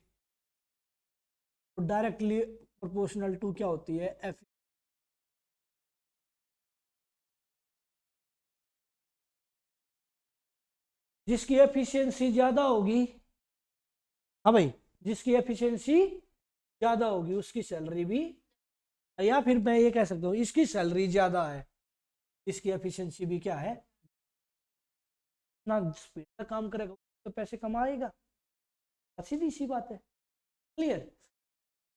डायरेक्टली प्रोपोर्शनल टू क्या होती है, एफ। जिसकी एफिशिएंसी ज्यादा होगी, हाँ भाई, जिसकी एफिशिएंसी ज्यादा होगी उसकी सैलरी भी, या फिर मैं ये कह सकता हूँ इसकी सैलरी ज्यादा है, इसकी एफिशिएंसी भी क्या है, ना स्पीड से काम करेगा तो पैसे कमाएगा, सीधी सी बात है। क्लियर।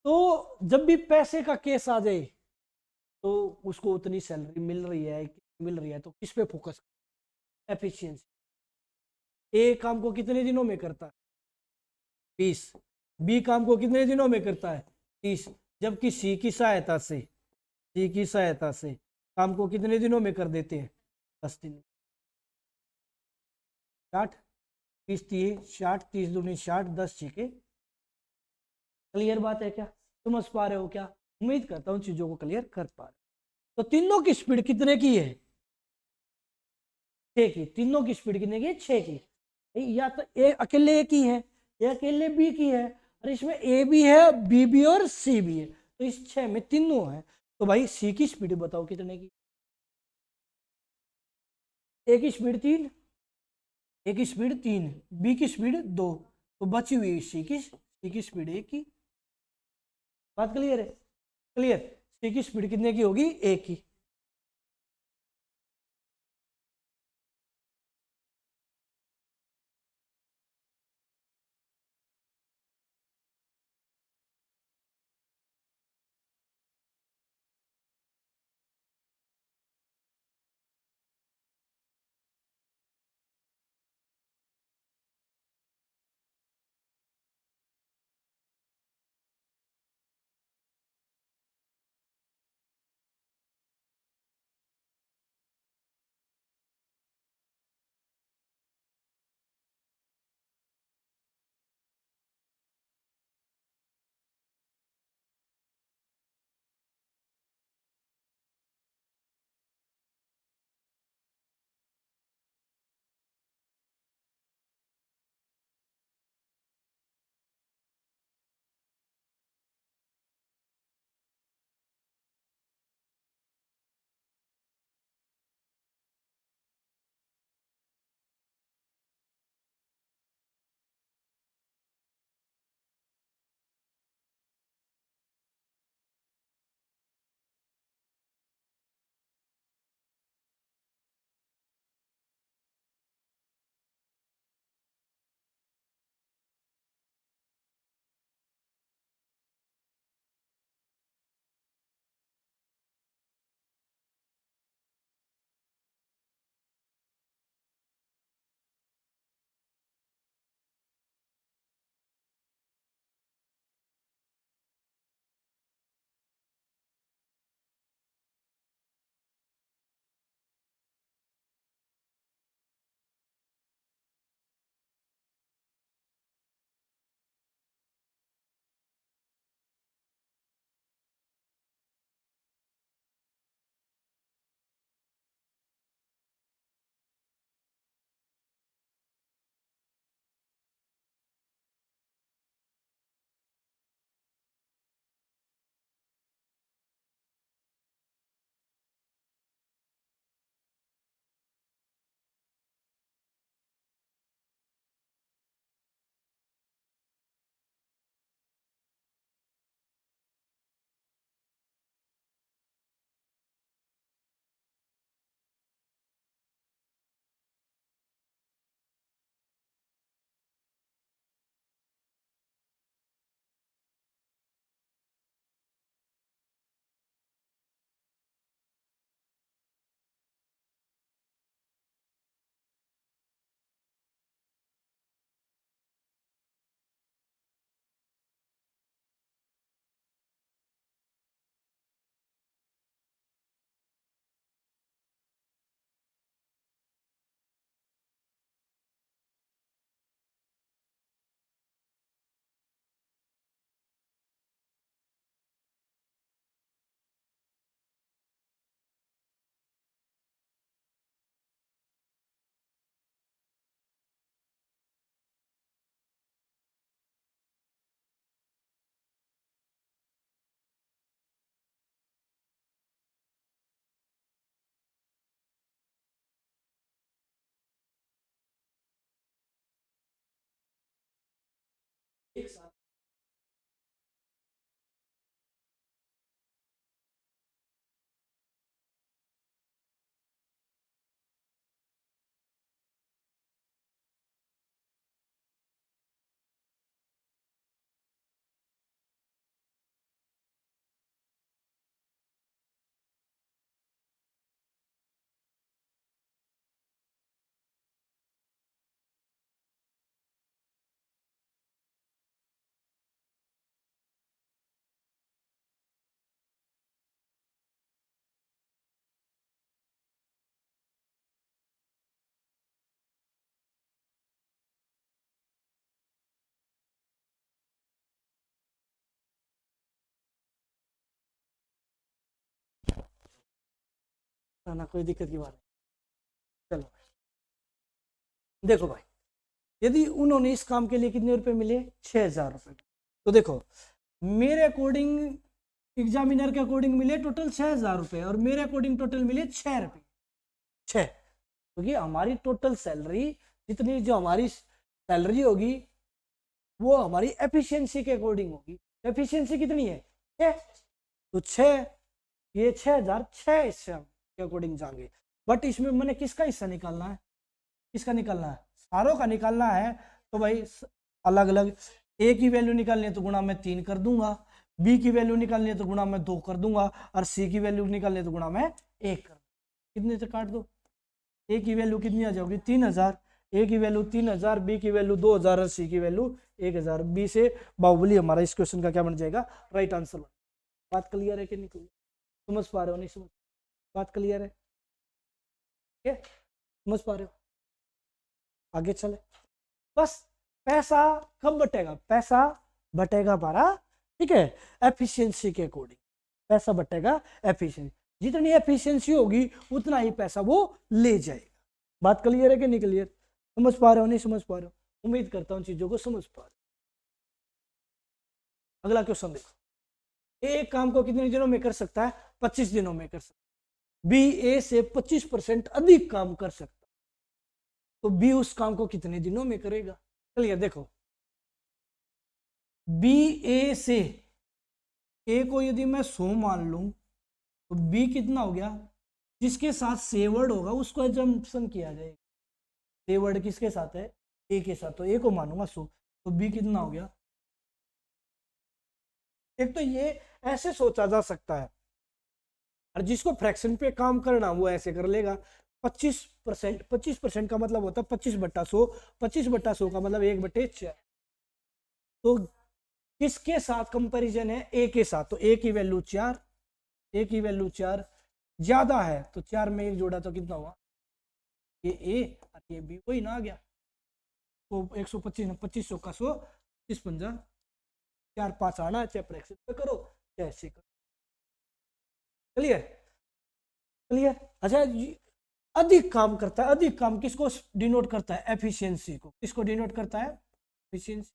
तो जब भी पैसे का केस आ जाए तो उसको उतनी सैलरी मिल रही है तो किस पे फोकस, एफिशिएंसी। ए काम को कितने दिनों में करता है 20, बी काम को कितने दिनों में करता है 30, जबकि सी की सहायता से काम को कितने दिनों में कर देते हैं 10 दिन। 60, 30 60, 30 दूनी 60, 10 छीके। क्लियर बात है क्या, समझ पा रहे हो क्या, उम्मीद करता हूँ चीजों को क्लियर कर पा रहे हो। तो तीनों की स्पीड कितने की है 6 की, तीनों की स्पीड कितने की 6 की, या तो ए अकेले ए की है या अकेले बी की है, और इसमें ए भी है बी भी और सी भी है, तो इस 6 में तीनों है। तो भाई सी की स्पीड बताओ कितने की, ए की स्पीड 3, ए की स्पीड 3, बी की स्पीड 2, तो बची हुई सी की स्पीड 1 की। बात क्लियर है, क्लियर। सी की स्पीड कितने की होगी 1 की। एक साथ ना कोई दिक्कत की बात नहीं। चलो देखो भाई, यदि उन्होंने इस काम के लिए कितने रुपए मिले, 6,000 रुपए। तो देखो मेरे अकॉर्डिंग, एग्जामिनर के अकॉर्डिंग मिले टोटल 6,000 रुपए और मेरे अकॉर्डिंग टोटल मिले 6 रुपए। 6, क्योंकि हमारी टोटल सैलरी जितनी जो हमारी सैलरी होगी वो हमारी एफिशिएंसी के अकॉर्डिंग होगी। एफिशिएंसी कितनी है, 6, तो 6, ये 6,000, 6 हिस्से के अकॉर्डिंग जाएंगे। बट इसमें मैंने किसका हिस्सा निकालना है, किसका निकालना है, सारों का निकालना है। तो भाई अलग अलग, ए की वैल्यू निकालनी है तो गुणा में 3 कर दूंगा, बी की वैल्यू निकालनी है तो गुणा में 2 कर दूंगा, और सी की वैल्यू निकालनी है तो गुणा में 1 कर दूंगा। कितने से काट दो, ए की वैल्यू कितनी आ जाएगी, 3,000, ए की वैल्यू 3,000, बी की वैल्यू 2,000 और सी की वैल्यू 1,000। बी से बाहुबली हमारा इस क्वेश्चन का क्या बन जाएगा, राइट आंसर। बात क्लियर है कि नहीं क्लियर, समझ पा रहे हो नहीं समझ, बात क्लियर है, ठीक है, समझ पा रहे हो, आगे चले। बस पैसा कब बटेगा, पैसा बटेगा हमारा, ठीक है, एफिशिएंसी के अकॉर्डिंग पैसा बटेगा। एफिशिएंसी जितनी एफिशिएंसी होगी उतना ही पैसा वो ले जाएगा। बात क्लियर है कि नहीं क्लियर, समझ पा रहे हो नहीं समझ पा रहे हो, उम्मीद करता हूं चीजों को समझ पा रहे हो। अगला क्वेश्चन देखो, एक काम को कितने दिनों में कर सकता है, 25 दिनों में कर सकता है। बी ए से 25% अधिक काम कर सकता है, तो बी उस काम को कितने दिनों में करेगा। चलिए देखो, बी ए से, ए को यदि मैं 100 मान लूं तो बी कितना हो गया, जिसके साथ से वर्ड होगा उसको एजम्पशन किया जाएगा। से वर्ड किसके साथ है, ए के साथ, तो ए को मानूंगा 100, तो बी कितना हो गया। एक तो ये ऐसे सोचा जा सकता है, और जिसको फ्रैक्शन पे काम करना वो ऐसे कर लेगा। 25%, 25% का मतलब होता है 25/100, 25/100 का मतलब 1/4। तो किसके साथ कंपैरिजन है, ए के साथ, तो ए की वैल्यू 4, ए की वैल्यू 4 ज्यादा है, तो 4 में 1 जोड़ा तो कितना हुआ, ये ए और ये बी, वही ना आ गया। तो 125, 2500 का 100, 25 4 5 आना, चाहे फ्रैक्शन पे करो चाहे ऐसे करो। Clear, clear. अच्छा, अधिक काम करता है, अधिक काम किसको डिनोट करता है, एफिशिएंसी को, किसको डिनोट करता है, एफिशिएंसी।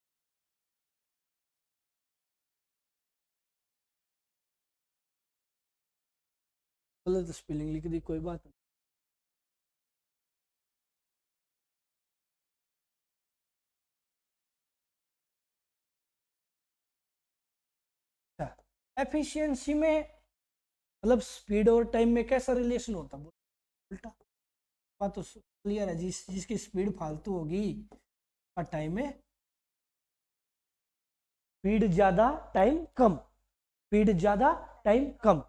गलत स्पेलिंग लिख दी, कोई बात नहीं। एफिशिएंसी में मतलब स्पीड और टाइम में कैसा रिलेशन होता है, उल्टा। बात तो क्लियर है, जिसकी स्पीड फालतू होगी और टाइम में, स्पीड ज्यादा टाइम कम, स्पीड ज्यादा टाइम कम।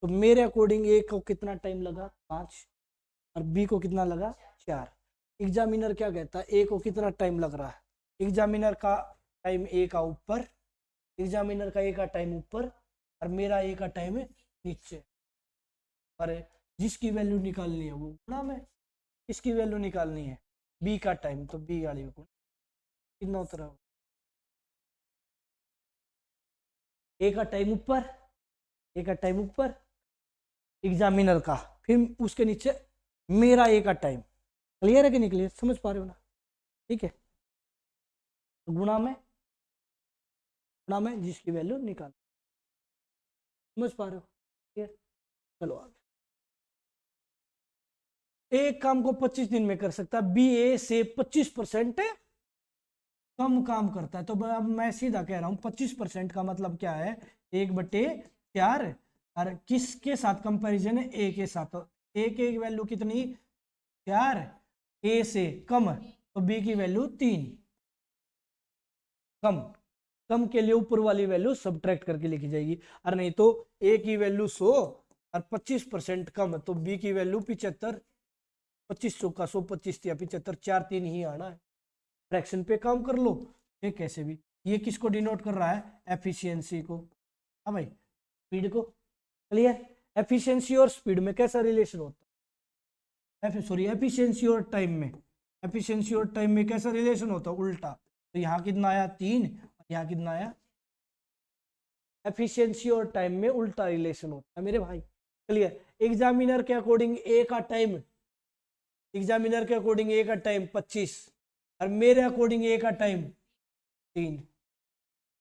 तो मेरे अकॉर्डिंग ए को कितना टाइम लगा, 5, और बी को कितना लगा, 4। एग्जामिनर क्या कहता है, ए को कितना टाइम लग रहा है, एग्जामिनर का टाइम ए का ऊपर, एग्जामिनर का ए का टाइम ऊपर और मेरा ए का टाइम नीचे। अरे जिसकी वैल्यू निकालनी है वो गुणा में, इसकी वैल्यू निकालनी है बी का टाइम, तो बी वाली को कितना उतरा, ए का टाइम ऊपर, ए का टाइम ऊपर एग्जामिनर का, फिर उसके नीचे मेरा ए का टाइम। क्लियर है कि नहीं क्लियर, समझ पा रहे हो ना, ठीक है। तो गुणा में जिसकी वैल्यू निकाल, समझ पा रहे हो, क्लियर। चलो आगे, एक काम को 25 दिन में कर सकता है, बी ए से 25% कम काम करता है। तो अब मैं सीधा कह रहा हूँ 25% का मतलब क्या है, 1/4। और किसके साथ कंपैरिजन है, ए के साथ। तो ए की वैल्यू कितनी, 4, ए से कम, तो बी की वैल्यू 3। कम, कम के लिए ऊपर वाली वैल्यू सब्ट्रैक्ट करके लिखी जाएगी। और नहीं तो ए की वैल्यू 100 और 25% कम, तो बी की वैल्यू 75। 25 का 100, 25 या 75, 4 3 ही आना है। फ्रैक्शन पे काम कर लो, ये कैसे भी। ये किसको डिनोट कर रहा है, एफिशिएंसी को। हाँ भाई, स्पीड को। क्लियर। एफिशिएंसी और स्पीड में कैसा रिलेशन होता है, सॉरी एफिशिएंसी और टाइम में, एफिशिएंसी और टाइम में कैसा रिलेशन होता है, उल्टा। तो यहाँ कितना आया 3, और यहाँ कितना आया। एफिशिएंसी और टाइम में उल्टा रिलेशन होता है मेरे भाई। क्लियर। एग्जामिनर के अकॉर्डिंग ए का टाइम, एग्जामिनर के अकॉर्डिंग ए का टाइम 25, और मेरे अकॉर्डिंग ए का टाइम 3।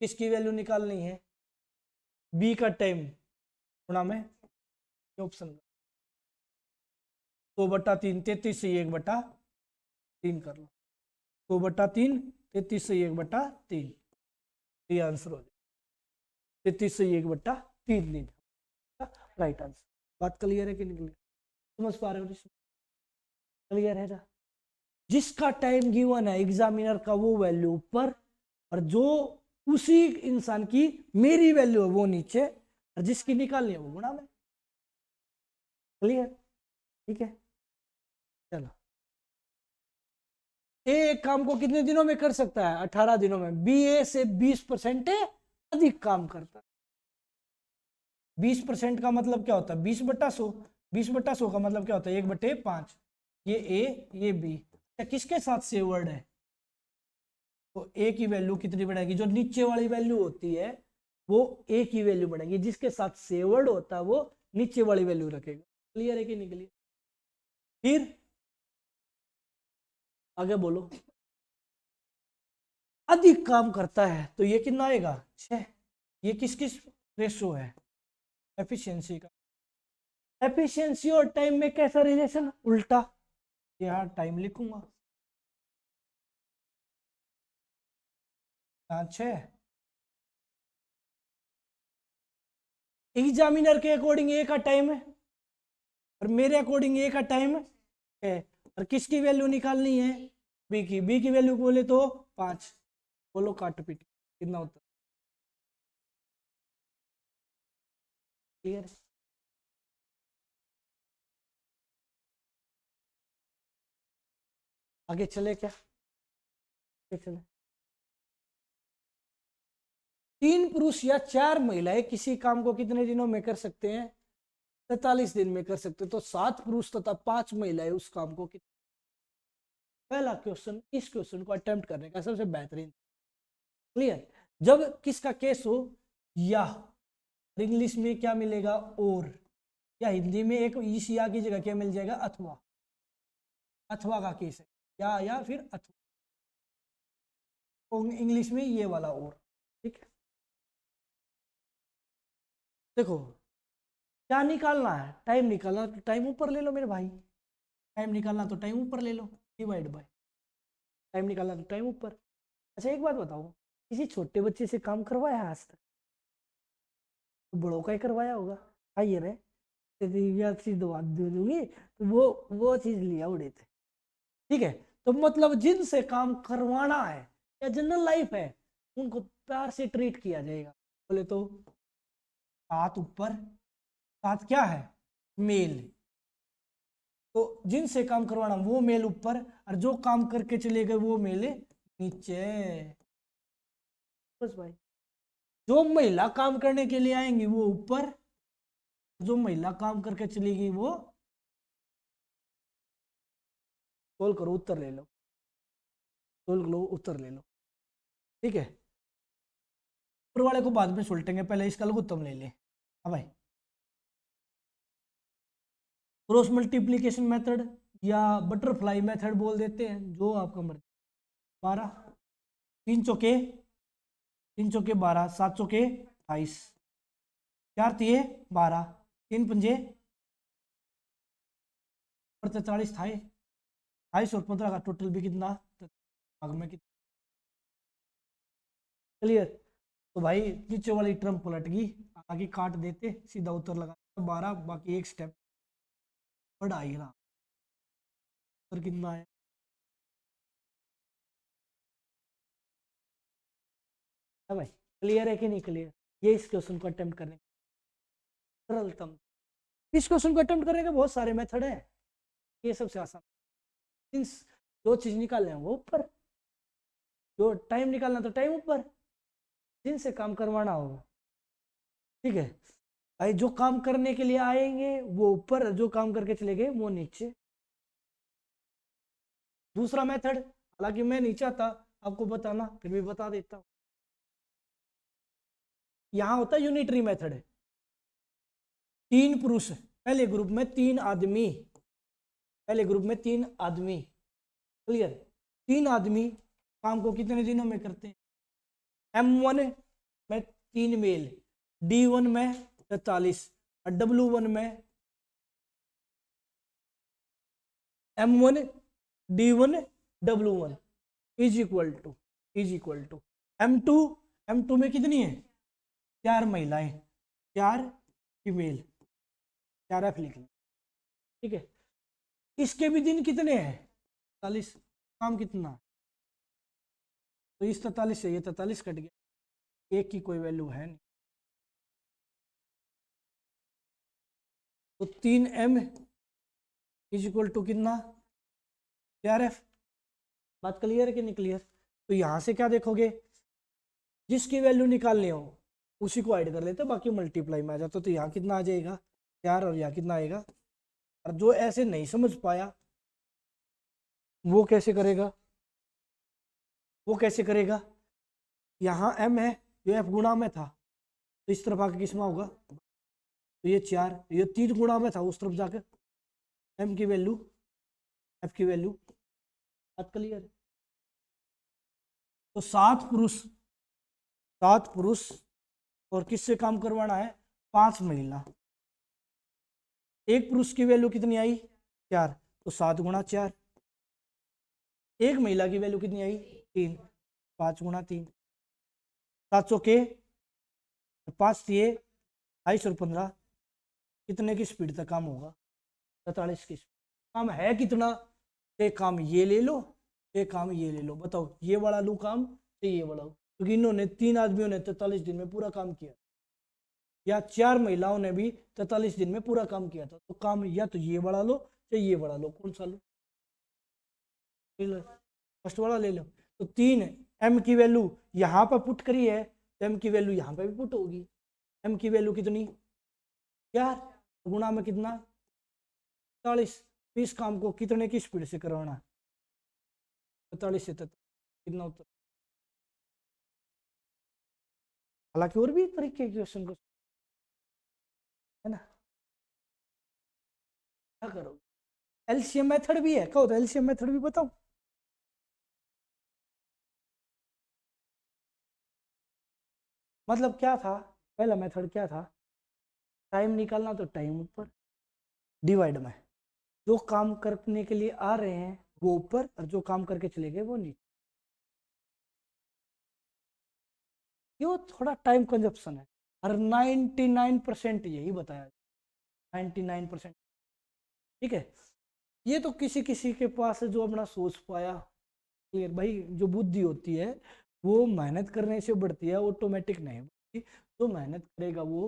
किसकी वैल्यू निकालनी है, बी का टाइम गुणा में ऑप्शन 2/3, 33 से 1/3 कर लो। 2/3, 33 से 1/3, ये आंसर हो जाए। 33 से 1/3 दिन, राइट आंसर। बात क्लियर है कि नहीं क्लियर, समझ पा रहे हो, क्लियर है ना। जिसका टाइम गिवन है एग्जामिनर का वो वैल्यू ऊपर, और जो उसी इंसान की मेरी वैल्यू है वो नीचे, और जिसकी निकालनी है वो गुणा में। क्लियर, ठीक है। चलो, ए एक काम को कितने दिनों में कर सकता है, 18 दिनों में। बी ए से 20% अधिक काम करता है। 20% का मतलब क्या होता है, 20/100। 20/100 का मतलब क्या होता है, 1/5। ये ए, ये बी। किसके साथ सेवर्ड है, तो ए की वैल्यू कितनी बढ़ेगी, जो नीचे वाली वैल्यू होती है वो ए की वैल्यू बढ़ेगी, जिसके साथ सेवर्ड होता है वो नीचे वाली वैल्यू रखेगा। क्लियर है कि नहीं क्लियर। फिर आगे बोलो। अधिक काम करता है तो ये कितना आएगा, 6। ये किस किस रेशो है, एफिशिएंसी का। एफिशिएंसी और टाइम में कैसा रिलेशन, उल्टा। यहाँ टाइम लिखूंगा, 6। एग्जामिनर के अकॉर्डिंग ए का टाइम है, और मेरे अकॉर्डिंग ए का टाइम है, और किसकी वैल्यू निकालनी है, बी की वैल्यू बोले तो 5। बोलो काट पीट कितना होता है, क्लियर। आगे चले क्या, आगे चले। 3 पुरुष या 4 महिलाएं किसी काम को कितने दिनों में कर सकते हैं, 43 दिन में कर सकते हैं। तो 7 पुरुष तथा 5 महिलाएं उस काम को कितने। पहला क्वेश्चन, इस क्वेश्चन को अटेम्प्ट करने का सबसे बेहतरीन। क्लियर। जब किसका केस हो, या इंग्लिश में क्या मिलेगा, और, या हिंदी में एक इस या की जगह क्या मिल जाएगा, अथवा। अथवा का केस है, या फिर अथवा, तो इंग्लिश में ये वाला और। ठीक है। देखो, क्या निकालना है, टाइम निकालना, तो टाइम ऊपर ले लो मेरे भाई। टाइम निकालना तो टाइम ऊपर ले लो, डिवाइड बाय। टाइम निकालना तो टाइम ऊपर। अच्छा एक बात बताओ, किसी छोटे बच्चे से काम करवाया आज तक, तो बड़ों का ही करवाया होगा। आइए रे, चीज दवा दे दूंगी, तो वो चीज लिया उड़े थे। ठीक है। तो मतलब जिनसे काम करवाना है या जनरल लाइफ है, उनको प्यार से ट्रीट किया जाएगा। बोले तो 7 ऊपर, 7 क्या है, मेल। तो जिनसे काम करवाना वो मेल ऊपर, और जो काम करके चले गए वो मेल नीचे। बस भाई, जो महिला काम करने के लिए आएंगी वो ऊपर, जो महिला काम करके चलेगी वो, कॉल करो उत्तर ले लो, कॉल करो उत्तर ले लो। ठीक है। ऊपर वाले को बाद में सुलटेंगे, पहले इसका लघुत्तम ले ले। हाँ भाई, क्रॉस मल्टीप्लीकेशन मेथड या बटरफ्लाई मेथड बोल देते हैं, जो आपका मर्जी। 12, 3 चौके, 3 चौके 12, 7 चौके 28, 4 तिये 12, 3 पंजे और 43 था। 28 और 15 का टोटल भी कितना, भाग में कितना, क्लियर। तो भाई नीचे वाली टर्म पलट गई, आगे काट देते, सीधा उत्तर लगा 12, बाकी एक स्टेप बढ़ा ही रहा। उत्तर कितना है? भाई क्लियर है कि नहीं क्लियर? ये इस क्वेश्चन को अटेम्प्ट करने सरलतम। इस क्वेश्चन को अटेम्प्ट करने के बहुत सारे मेथड है, ये सबसे आसान। मीन्स जो चीज निकालने हैं वो ऊपर, जो टाइम निकालना तो टाइम ऊपर, जिनसे काम करवाना हो, ठीक है भाई। जो काम करने के लिए आएंगे वो ऊपर, जो काम करके चले गए वो नीचे। दूसरा मेथड, हालांकि मैं नहीं चाहता आपको बताना, फिर भी बता देता हूं। यहां होता है यूनिटरी मेथड है। 3 पुरुष, पहले ग्रुप में 3 आदमी, पहले ग्रुप में 3 आदमी, क्लियर। 3 आदमी काम को कितने दिनों में करते हैं? M1 में 3 मेल, D1 में 43 और W1 में M1 D1 W1 is equal to M2, M2 में कितनी है? 4 महिलाएं, 4 फीमेल, 4F लिख लें, ठीक है। इसके भी दिन कितने हैं? 43, काम कितना? तो इस 43 से ये 43 कट गया, एक की कोई वैल्यू है नहीं। तो 3M इज इक्वल टू कितना? 4F। बात क्लियर है कि नहीं क्लियर? तो यहां से क्या देखोगे, जिसकी वैल्यू निकालनी हो उसी को ऐड कर लेते, बाकी मल्टीप्लाई में आ जाता। तो यहाँ कितना आ जाएगा? 4, और यहाँ कितना आएगा? और जो ऐसे नहीं समझ पाया वो कैसे करेगा? वो कैसे करेगा? यहाँ M है, जो F गुणा में था, तो इस तरफ आके किसमें होगा? तो ये 4, ये 3 गुणा में था, उस तरफ जाकर M की वैल्यू, F की वैल्यू। बात क्लियर है? तो 7 पुरुष, 7 पुरुष और किससे काम करवाना है? 5 महिला। एक पुरुष की वैल्यू कितनी आई? 4, तो 7 गुणा 4। एक महिला की वैल्यू कितनी आई? 3, 5 गुणा 3, 700 के 5 दिए 22 और 15, कितने की स्पीड तक काम होगा? 43 की स्पीड। काम है कितना? एक काम ये ले लो, एक काम ये ले लो, बताओ ये वाला लू काम तो ये वाला, क्योंकि इन्होंने 3 आदमियों ने 43 दिन में पूरा काम किया, या 4 महिलाओं ने भी 43 दिन में पूरा काम किया था। तो काम या तो ये वाला लो या ये वाला लो, कौन सा लो? फर्स्ट वाला ले लो। तो 3M की वैल्यू यहाँ पर पुट करी है, तो M की वैल्यू यहाँ पे भी पुट होगी। M की वैल्यू कितनी? 4 गुणा में कितना? 43। इस काम को कितने की स्पीड से करवाना है? 43 से 43, कितना उत्तर? हालांकि और भी तरीके के क्वेश्चन को है ना, क्या करो। एलसीएम मेथड भी है, क्या होता है एलसीएम मेथड भी बताओ। मतलब क्या था? पहला मेथड क्या था? टाइम निकालना तो टाइम ऊपर, डिवाइड में जो काम करने के लिए आ रहे हैं वो ऊपर, और जो काम करके चले गए वो नीचे। ये थोड़ा टाइम कंजप्शन है, और 99% यही बताया, 99%, ठीक है। ये तो किसी किसी के पास है जो अपना सोच पाया, क्लियर भाई। जो बुद्धि होती है वो मेहनत करने से बढ़ती है, ऑटोमेटिक नहीं बढ़ती। जो मेहनत करेगा वो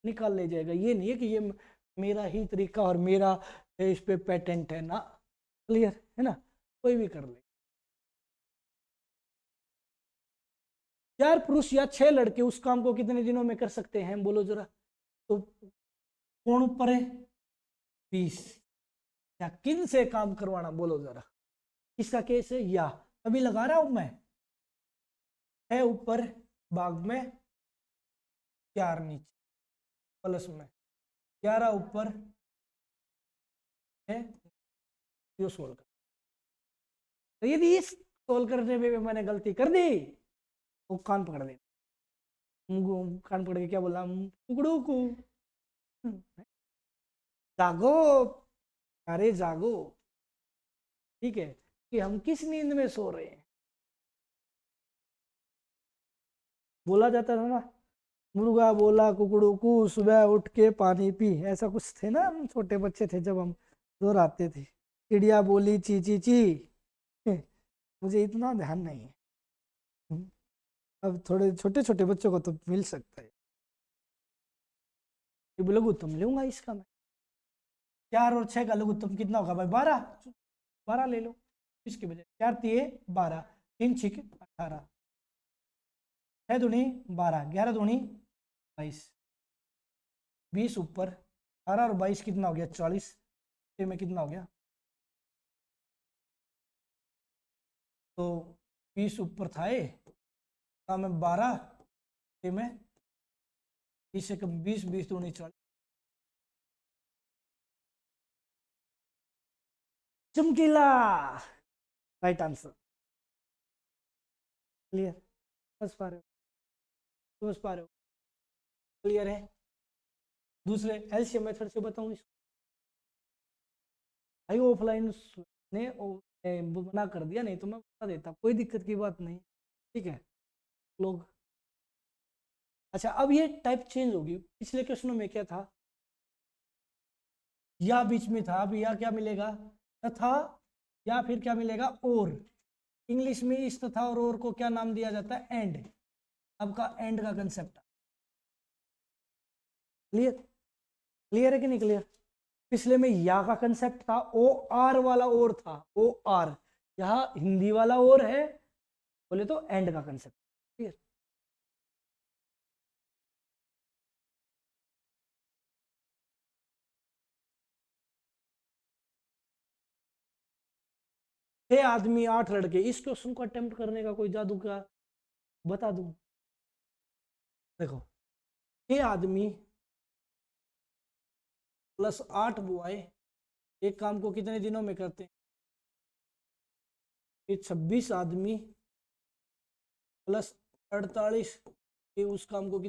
निकाल ले जाएगा। ये नहीं है कि ये मेरा ही तरीका और मेरा इस पे पेटेंट है ना, क्लियर है ना, कोई भी कर ले। 4 पुरुष या 6 लड़के उस काम को कितने दिनों में कर सकते हैं, बोलो जरा। तो कौन ऊपर है? 20। या किन से काम करवाना, बोलो जरा। किसका केस है? या अभी लगा रहा हूं मैं, है ऊपर भाग में, 4 नीचे, प्लस में 11 ऊपर है, यो सोल्व कर। तो यदि इस सोल्व करने में मैंने गलती कर दी तो कान पकड़ लेना, कान पकड़ के क्या बोला? टुकड़ू को जागो, अरे जागो, ठीक है, कि हम किस नींद में सो रहे हैं। बोला जाता था ना, मुर्गा बोला कुकड़ू कू, सुबह उठ के पानी पी, ऐसा कुछ थे ना, हम छोटे बच्चे थे जब हम दोहराते थे। चिड़िया बोली ची ची ची। मुझे इतना ध्यान नहीं है। अब थोड़े छोटे छोटे बच्चों को तो मिल सकता है। ये लघुत्तम लूंगा इसका मैं। 4 और 6 का लघुत्तम कितना होगा भाई? 12। 12 ले लो इसके बजाय। 4 तिये 12, 3 छिक 18, 6 दूनी 12, 11 दूनी 22, 20 ऊपर 18 और 22 कितना हो गया? 40। में कितना हो गया? तो 20 ऊपर था ये, मैं 12 में 20 से कम 20, 20 दूनी 40। चमकीला राइट आंसर। क्लियर? समझ पा रहे हो? समझ पा रहे हो? क्लियर है? दूसरे एलसीएम मेथड से बताऊं इसको। भाई ऑफलाइन ने मना कर दिया, नहीं तो मैं बता देता, कोई दिक्कत की बात नहीं। ठीक है लोग। अच्छा अब ये टाइप चेंज होगी। पिछले क्वेश्चनों में क्या था? या बीच में था, अब या क्या मिलेगा? तथा, या फिर क्या मिलेगा? और। इंग्लिश में इस तथा और को क्या नाम दिया जाता है? एंड। अब का एंड का कंसेप्ट। क्लियर? क्लियर है कि नहीं क्लियर? पिछले में या का कंसेप्ट था, ओ आर वाला और था, ओ आर। यहां हिंदी वाला और है, बोले तो एंड का कंसेप्ट। क्लियर? छह आदमी 8 लड़के, इस क्वेश्चन को अटेम्प्ट करने का कोई जादू का बता दूं? देखो, 6 आदमी प्लस 8 बुआए एक काम को कितने दिनों में करते हैं? ये 26 आदमी प्लस 48 ये उस काम को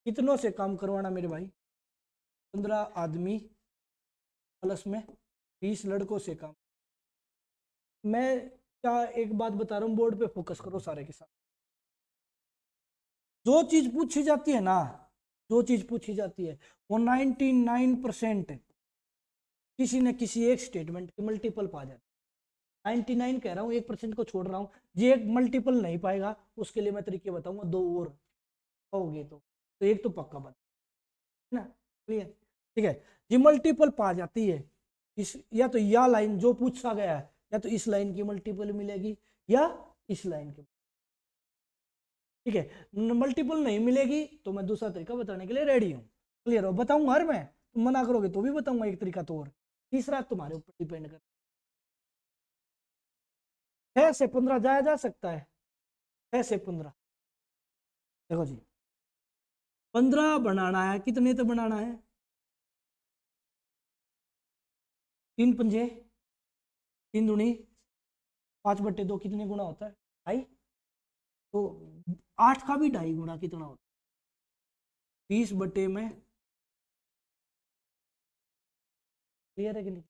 कितनों से काम करवाना मेरे भाई? 15 आदमी प्लस में 20 लड़कों से काम। मैं क्या एक बात बता रहा हूँ, बोर्ड पे फोकस करो सारे के साथ। जो चीज पूछी जाती है ना, जो चीज पूछी जाती है वो 99% किसी न किसी एक स्टेटमेंट के मल्टीपल पा जाते। 99 कह रहा हूँ, 1% को छोड़ रहा हूँ। ये एक मल्टीपल नहीं पाएगा, उसके लिए मैं तरीके बताऊंगा, 2 और होगे तो एक तो पक्का बात है ना। क्लियर? ठीक है। ये मल्टीपल पा जाती है इस, या तो या लाइन जो पूछा गया है, या तो इस लाइन की मल्टीपल मिलेगी या इस लाइन की। ठीक है, मल्टीपल नहीं मिलेगी तो मैं दूसरा तरीका बताने के लिए रेडी हूँ। क्लियर हो? बताऊंगा हर मैं, तुम मना करोगे तो भी बताऊंगा एक तरीका तो, और तीसरा तुम्हारे ऊपर डिपेंड कर। 6 से 15 जाया जा सकता है। 6 से 15, देखो जी, 15 बनाना है, कितने तो बनाना है? 3 पंजे 3 दूनी 5/2 कितने गुना होता है? ढाई। तो 8 का भी ढाई गुना कितना होता है? 20 बटे में। क्लियर है कि नहीं?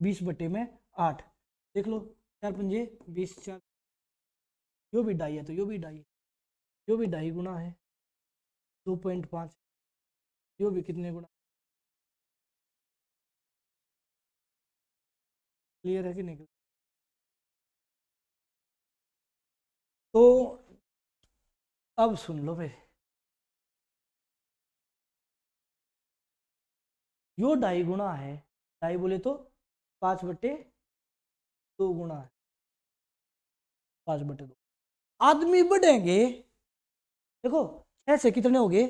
20 बटे में 8। देख लो, 4 पंजे 20, 4 यो भी ढाई है तो यो भी ढाई, यो भी ढाई गुना है। 2.5 यो भी कितने गुना? क्लियर है कि नहीं? तो अब सुन लो भाई, यो ढाई गुना है, ढाई बोले तो 5/2 गुना है। 5/2 आदमी बढ़ेंगे। देखो, 6 से कितने हो गए?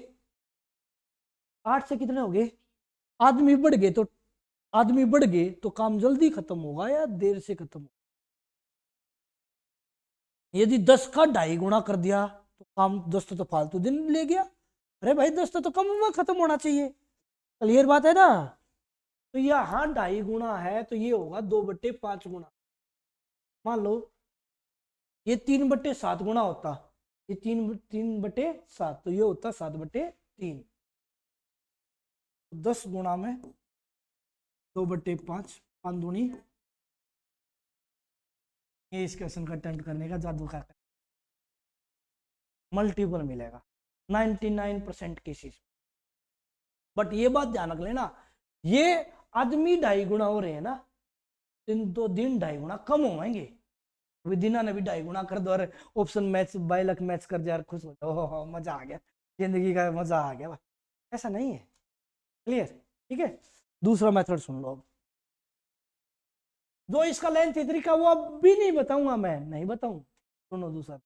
8 से कितने हो गए? आदमी बढ़ गए तो, आदमी बढ़ गए तो काम जल्दी खत्म होगा या देर से खत्म होगा? यदि 10 का ढाई गुना कर दिया तो काम 10 तो फालतू दिन ले गया। अरे भाई 10 तो कम में खत्म होना चाहिए। क्लियर बात है ना? तो यहाँ ढाई गुना है तो ये होगा 2/5 गुना। मान लो ये 3/7 गुना होता, ये 3/7 तो ये होता 7/3। 10 गुना में 2/5, 5 दूनी। ये इस क्वेश्चन का अटेम्प्ट करने का जादू का मल्टीपल मिलेगा 99% केसेस। बट ये बात ध्यान रख लेना, ये आदमी 2.5 गुना हो रहे हैं ना, तो दिन 2.5 गुना कम होंगे। अभी दिना ने भी 2.5 गुना कर दो और option match by luck match कर दिया, खुश हो जाओ, हो मजा आ गया, जिंदगी का मजा आ गया। ऐसा नहीं है। क्लियर? ठीक है। दूसरा मेथड सुन लो अब। जो इसका लेंथ तरीका वो अब भी नहीं बताऊंगा, मैं नहीं बताऊं। सुनो दूसरा।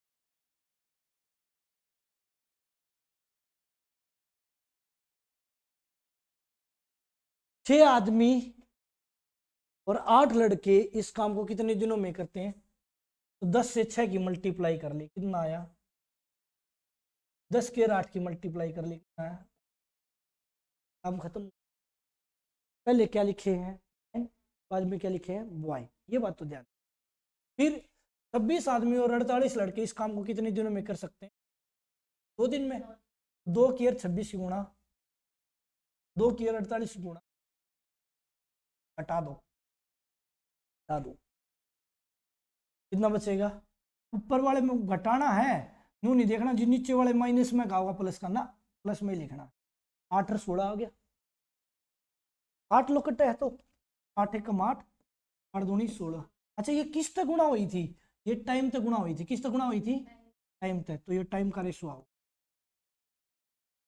6 आदमी और 8 लड़के इस काम को कितने दिनों में करते हैं? तो 10 से 6 की मल्टीप्लाई कर ली, कितना आया? 10 के 8 की मल्टीप्लाई कर ली, कितना आया? काम खत्म। पहले क्या लिखे हैं, बाद में क्या लिखे हैं, वाई। ये बात तो ध्यान। फिर 26 आदमी और 48 लड़के इस काम को कितने दिनों में कर सकते हैं? 2 दिन में। 2 की 26 गुणा 2 की 48 गुणा, हटा दो, हटा दो, कितना बचेगा? ऊपर वाले में घटाना है, यूं नहीं देखना जी नीचे वाले माइनस में का होगा प्लस का ना, प्लस में ही लिखना। 8 और 16 हो गया, 8 लोग कट्टे है तो 8 एकम 8, 8 दूनी 16। अच्छा ये किस तक गुणा हुई थी? ये टाइम तक गुणा हुई थी। किस तक गुणा हुई थी? टाइम तक। तो ये टाइम का रेशो आओ,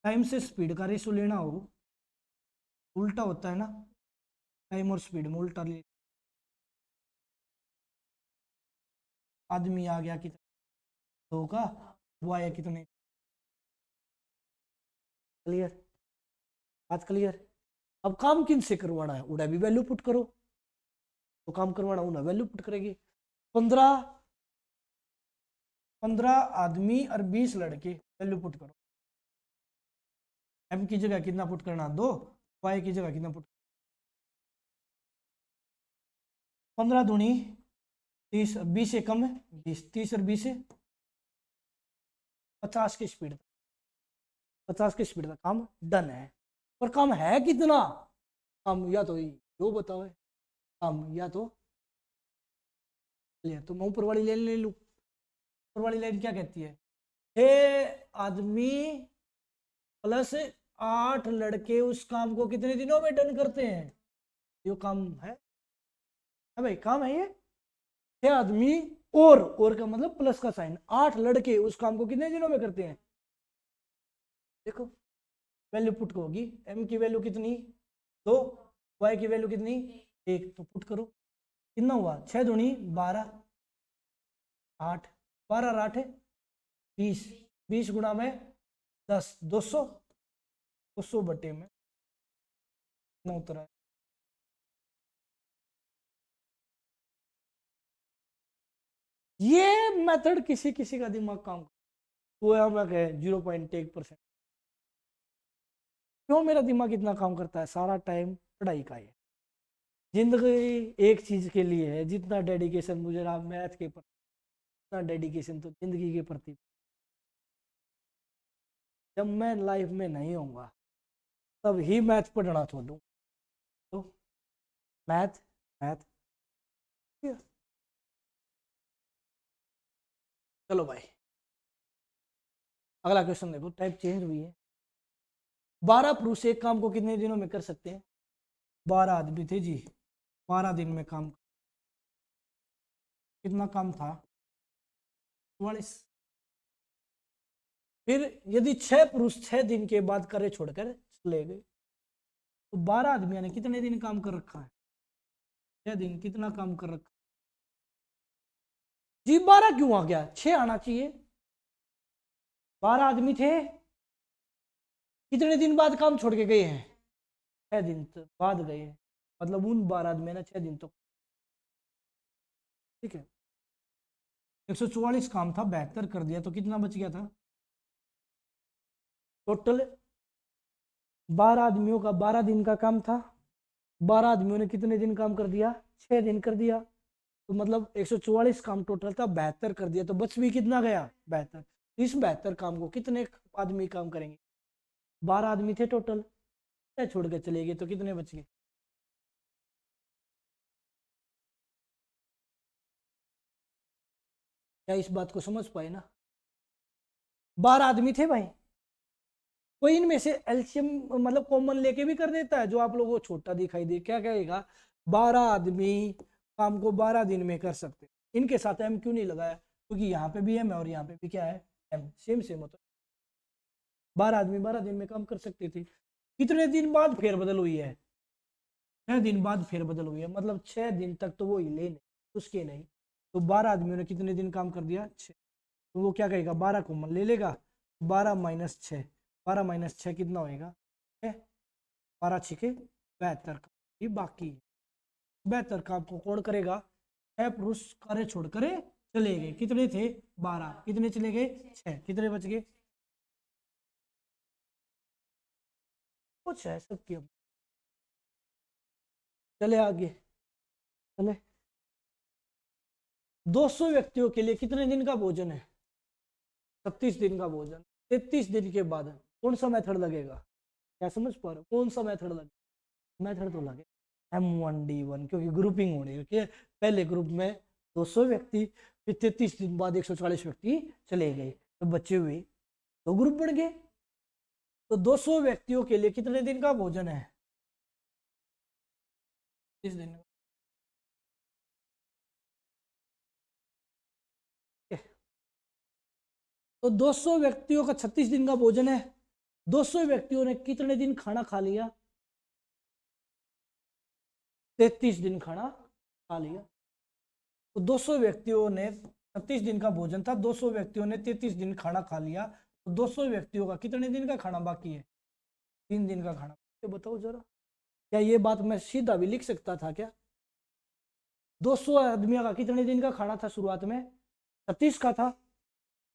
टाइम से स्पीड का रेशो लेना हो, उल्टा होता है ना, टाइम और स्पीड में उल्टा ले। आदमी आ गया कितना? 2 का, वो आया कितने? क्लियर? बात क्लियर? अब काम किन से करवाना है, उड़ा भी वैल्यू पुट करो, तो काम करवाना उन्हें वैल्यू पुट करेगी। 15 आदमी और 20 लड़के, वैल्यू पुट करो। एम की जगह कितना पुट करना? 2। वाई की जगह कितना पुट? 15 दूनी 30, 20 से कम है 20, 30 और 20 है 50 की स्पीड, 50 की स्पीड का काम डन है। पर काम है कितना? हम या तो यो बताओ, हम या तो ले, तो मैं ऊपर वाली लाइन ले लूं। ऊपर वाली लाइन क्या कहती है? 6 आदमी प्लस 8 लड़के उस काम को कितने दिनों में डन करते हैं? यो काम है भाई, काम है ये। 6 आदमी और का मतलब प्लस का साइन, 8 लड़के उस काम को कितने दिनों में करते हैं? देखो वैल्यू पुट होगी, एम की वैल्यू कितनी? 2, वाई की वैल्यू कितनी? 1। तो पुट करो, कितना हुआ? 6 दूनी 12, 8, 12 और 8 है 20, 20 गुणा में 10, 200, 200 बटे में कितना उत्तर है? ये मेथड किसी किसी का दिमाग काम, वो मैं कहे 0.1%। क्यों मेरा दिमाग इतना काम करता है? सारा टाइम पढ़ाई का है। जिंदगी एक चीज के लिए है, जितना डेडिकेशन मुझे रहा मैथ के प्रति, उतना डेडिकेशन तो जिंदगी के प्रति। जब मैं लाइफ में नहीं होऊंगा तब ही मैथ पढ़ना छोड़ूं। तो मैथ, मैथ। चलो भाई, अगला क्वेश्चन देखो, टाइप चेंज हुई है। 12 पुरुष एक काम को कितने दिनों में कर सकते हैं? 12 आदमी थे जी, 12 दिन में काम, कितना काम था? 44। फिर यदि 6 पुरुष 6 दिन के बाद कार्य छोड़कर चले गए, तो 12 आदमियों ने कितने दिन काम कर रखा है? 6 दिन, कितना काम कर रखा जी? 12 क्यों आ गया? 6 आना चाहिए। 12 आदमी थे, कितने दिन बाद काम छोड़ के गए हैं? 6 दिन बाद गए हैं, मतलब उन 12 आदमी ने 6 दिन तो, ठीक है। 144 काम था, 72 कर दिया, तो कितना बच गया था टोटल? 12 आदमियों का 12 दिन का काम था, 12 आदमियों ने कितने दिन काम कर दिया? 6 दिन कर दिया। तो मतलब 144 काम टोटल था, 72 कर दिया, तो बच भी कितना गया? 72। इस 72 काम को कितने आदमी काम करेंगे? 12 आदमी थे टोटल, छोड़ के चले गए, तो कितने बच गए? क्या इस बात को समझ पाए ना? 12 आदमी थे भाई, कोई इनमें से एल्शियम मतलब कॉमन लेके भी कर देता है, जो आप लोगों को छोटा दिखाई दे, क्या कहेगा, 12 आदमी काम को 12 दिन में कर सकते। इनके साथ एम क्यों नहीं लगाया, क्योंकि यहाँ पे भी एम है और यहाँ पे भी क्या है, एम, सेम सेम होता है। 12 आदमी 12 दिन में काम कर सकते थे। कितने दिन बाद फेरबदल हुई है, 6 दिन बाद फेरबदल हुई है, मतलब 6 दिन तक तो वो हिले नहीं, उसके नहीं। तो 12 आदमियों ने कितने दिन काम कर दिया, 6। तो वो क्या कहेगा, 12 कॉमन ले लेगा, 12 माइनस 6, 12 माइनस 6 कितना होएगा, 12 छिके 72 का, ये बाकी है 72 का आपको कौन करेगा, 6 पुरुष कार्य छोड़ करे चले गए, कितने थे 12, कितने चले गए 6, कितने बच गए, कुछ है सबकी। अब चले आगे, चले। 200 व्यक्तियों के लिए कितने दिन का भोजन है, 36 दिन का भोजन। 33 दिन के बाद कौन सा मेथड लगेगा, क्या समझ पा रहे हो, कौन सा मेथड लगेगा, मेथड तो लगे M1D1, क्योंकि ग्रुपिंग हो रही है कि पहले ग्रुप में 200 व्यक्ति, फिर 33 दिन बाद 140 व्यक्ति चले गए, तो बचे हुए 2 ग्रुप बन गए। तो 200 व्यक्तियों के लिए कितने दिन का भोजन है, 30 दिन का। तो 200 व्यक्तियों का 36 दिन का भोजन है, 200 व्यक्तियों ने कितने दिन खाना खा लिया, 33 दिन खाना खा लिया। तो 200 व्यक्तियों ने 36 दिन का भोजन था, 200 व्यक्तियों ने 33 दिन खाना खा लिया, तो 200 व्यक्तियों का कितने दिन का खाना बाकी है, 3 दिन का खाना। तो बताओ जरा, क्या ये बात मैं सीधा भी लिख सकता था क्या, 200 आदमियों का कितने दिन का खाना था शुरुआत में, 36 का था,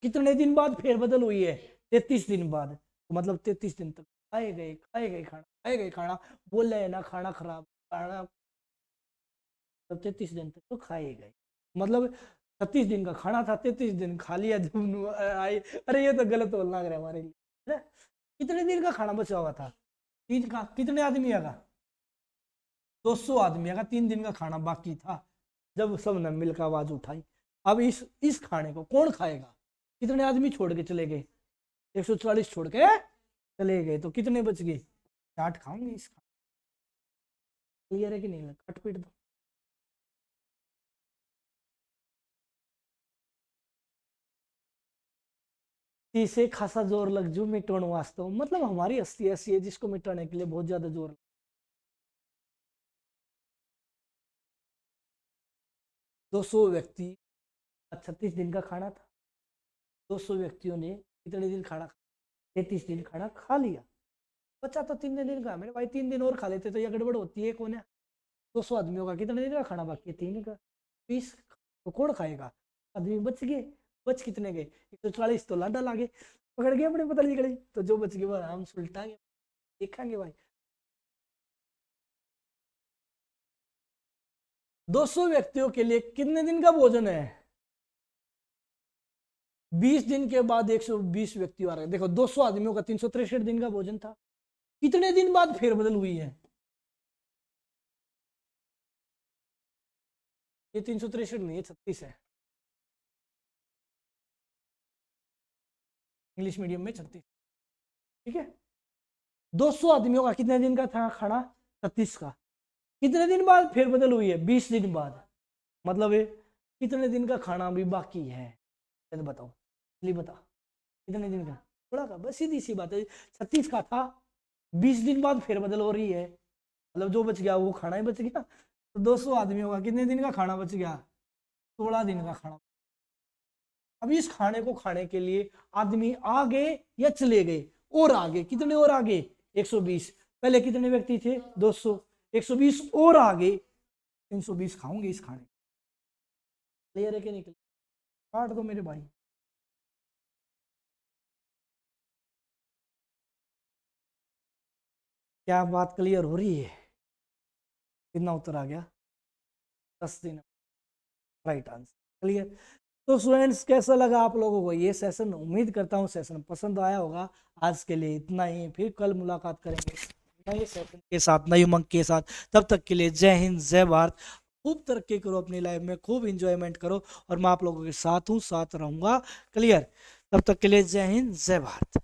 कितने दिन बाद फेरबदल हुई है, 33 दिन बाद, तो मतलब 33 दिन तक खाए गए खाना, खाए गए खाना, बोल रहे ना खाना खराब, खाना तब 33 दिन तक तो खाए गए, मतलब 36 दिन का खाना था, 33 दिन खा लिया जब आई। अरे ये तो गलत बोलना लग रहा है हमारे लिए। कितने दिन का खाना बचा हुआ था, 3 का, कितने आदमी का, 200 आदमी का 3 दिन का खाना बाकी था, जब सबने मिलकर आवाज उठाई। अब इस खाने को कौन खाएगा, कितने आदमी छोड़ के चले गए, 140 छोड़ के चले गए, तो कितने बच गए, 60 खाऊंगे इस खाने। क्लियर है कि नहीं, कट पीट दो। इसे खासा जोर लग जू मिटाने वास्तव, मतलब हमारी हस्ती ऐसी है जिसको मिटाने के लिए बहुत ज्यादा जोर। 200 व्यक्ति, 36 दिन का खाना था, 200 व्यक्तियों ने कितने दिन खाना, 33 दिन खाना खा लिया, बचा तो 3 दिन का, मेरे भाई 3 दिन और खा लेते तो यह गड़बड़ होती है, कौन है, 200 आदमियों का कितने दिन का खाना बाकी है, 3 का, 20, तो कौन खाएगा, आदमी बच गए, बच कितने गए, 140, तो लाडा लागे पकड़ गए अपने पतली गड़ी, तो जो बच गए वो आराम से उल्टाएंगे, देखेंगे भाई। 200 व्यक्तियों के लिए कितने दिन का भोजन है, 20 दिन के बाद 120 व्यक्ति आ रहे हैं, देखो 200 आदमियों का 363 दिन का भोजन था, कितने दिन बाद फेरबदल हुई है, ये 363 नहीं है, 36 है, इंग्लिश मीडियम में 36, ठीक है। 200 आदमियों का कितने दिन का था खाना, 36 का, कितने दिन बाद फेरबदल हुई है, 20 दिन बाद, मतलब ये कितने दिन का खाना अभी बाकी है, बताओ, चलिए बता, कितने दिन का, थोड़ा का, बस सीधी सी बात है, 36 का था, 20 दिन बाद फेरबदल हो रही है, मतलब जो बच गया वो खाना ही बच गया, तो 200 आदमियों का कितने दिन का खाना बच गया, 16 दिन का खाना। अब इस खाने को खाने के लिए आदमी आ गए या चले गए, और आगे कितने और आगे, 120, पहले कितने व्यक्ति थे 200, 120 और आगे, 320 खाऊंगे इस खाने, क्लियर है कि नहीं, काट दो मेरे भाई। क्या बात क्लियर हो रही है, कितना उत्तर आ गया, 10 दिन, राइट आंसर, क्लियर। तो स्टूडेंट्स कैसा लगा आप लोगों को ये सेशन, उम्मीद करता हूँ सेशन पसंद आया होगा। आज के लिए इतना ही, फिर कल मुलाकात करेंगे नए सेशन के साथ, नई उमंग के साथ। तब तक के लिए जय हिंद, जय भारत, खूब तरक्की करो अपनी लाइफ में, खूब इंजॉयमेंट करो, और मैं आप लोगों के साथ हूँ, साथ रहूंगा, क्लियर। तब तक के लिए जय हिंद, जय भारत।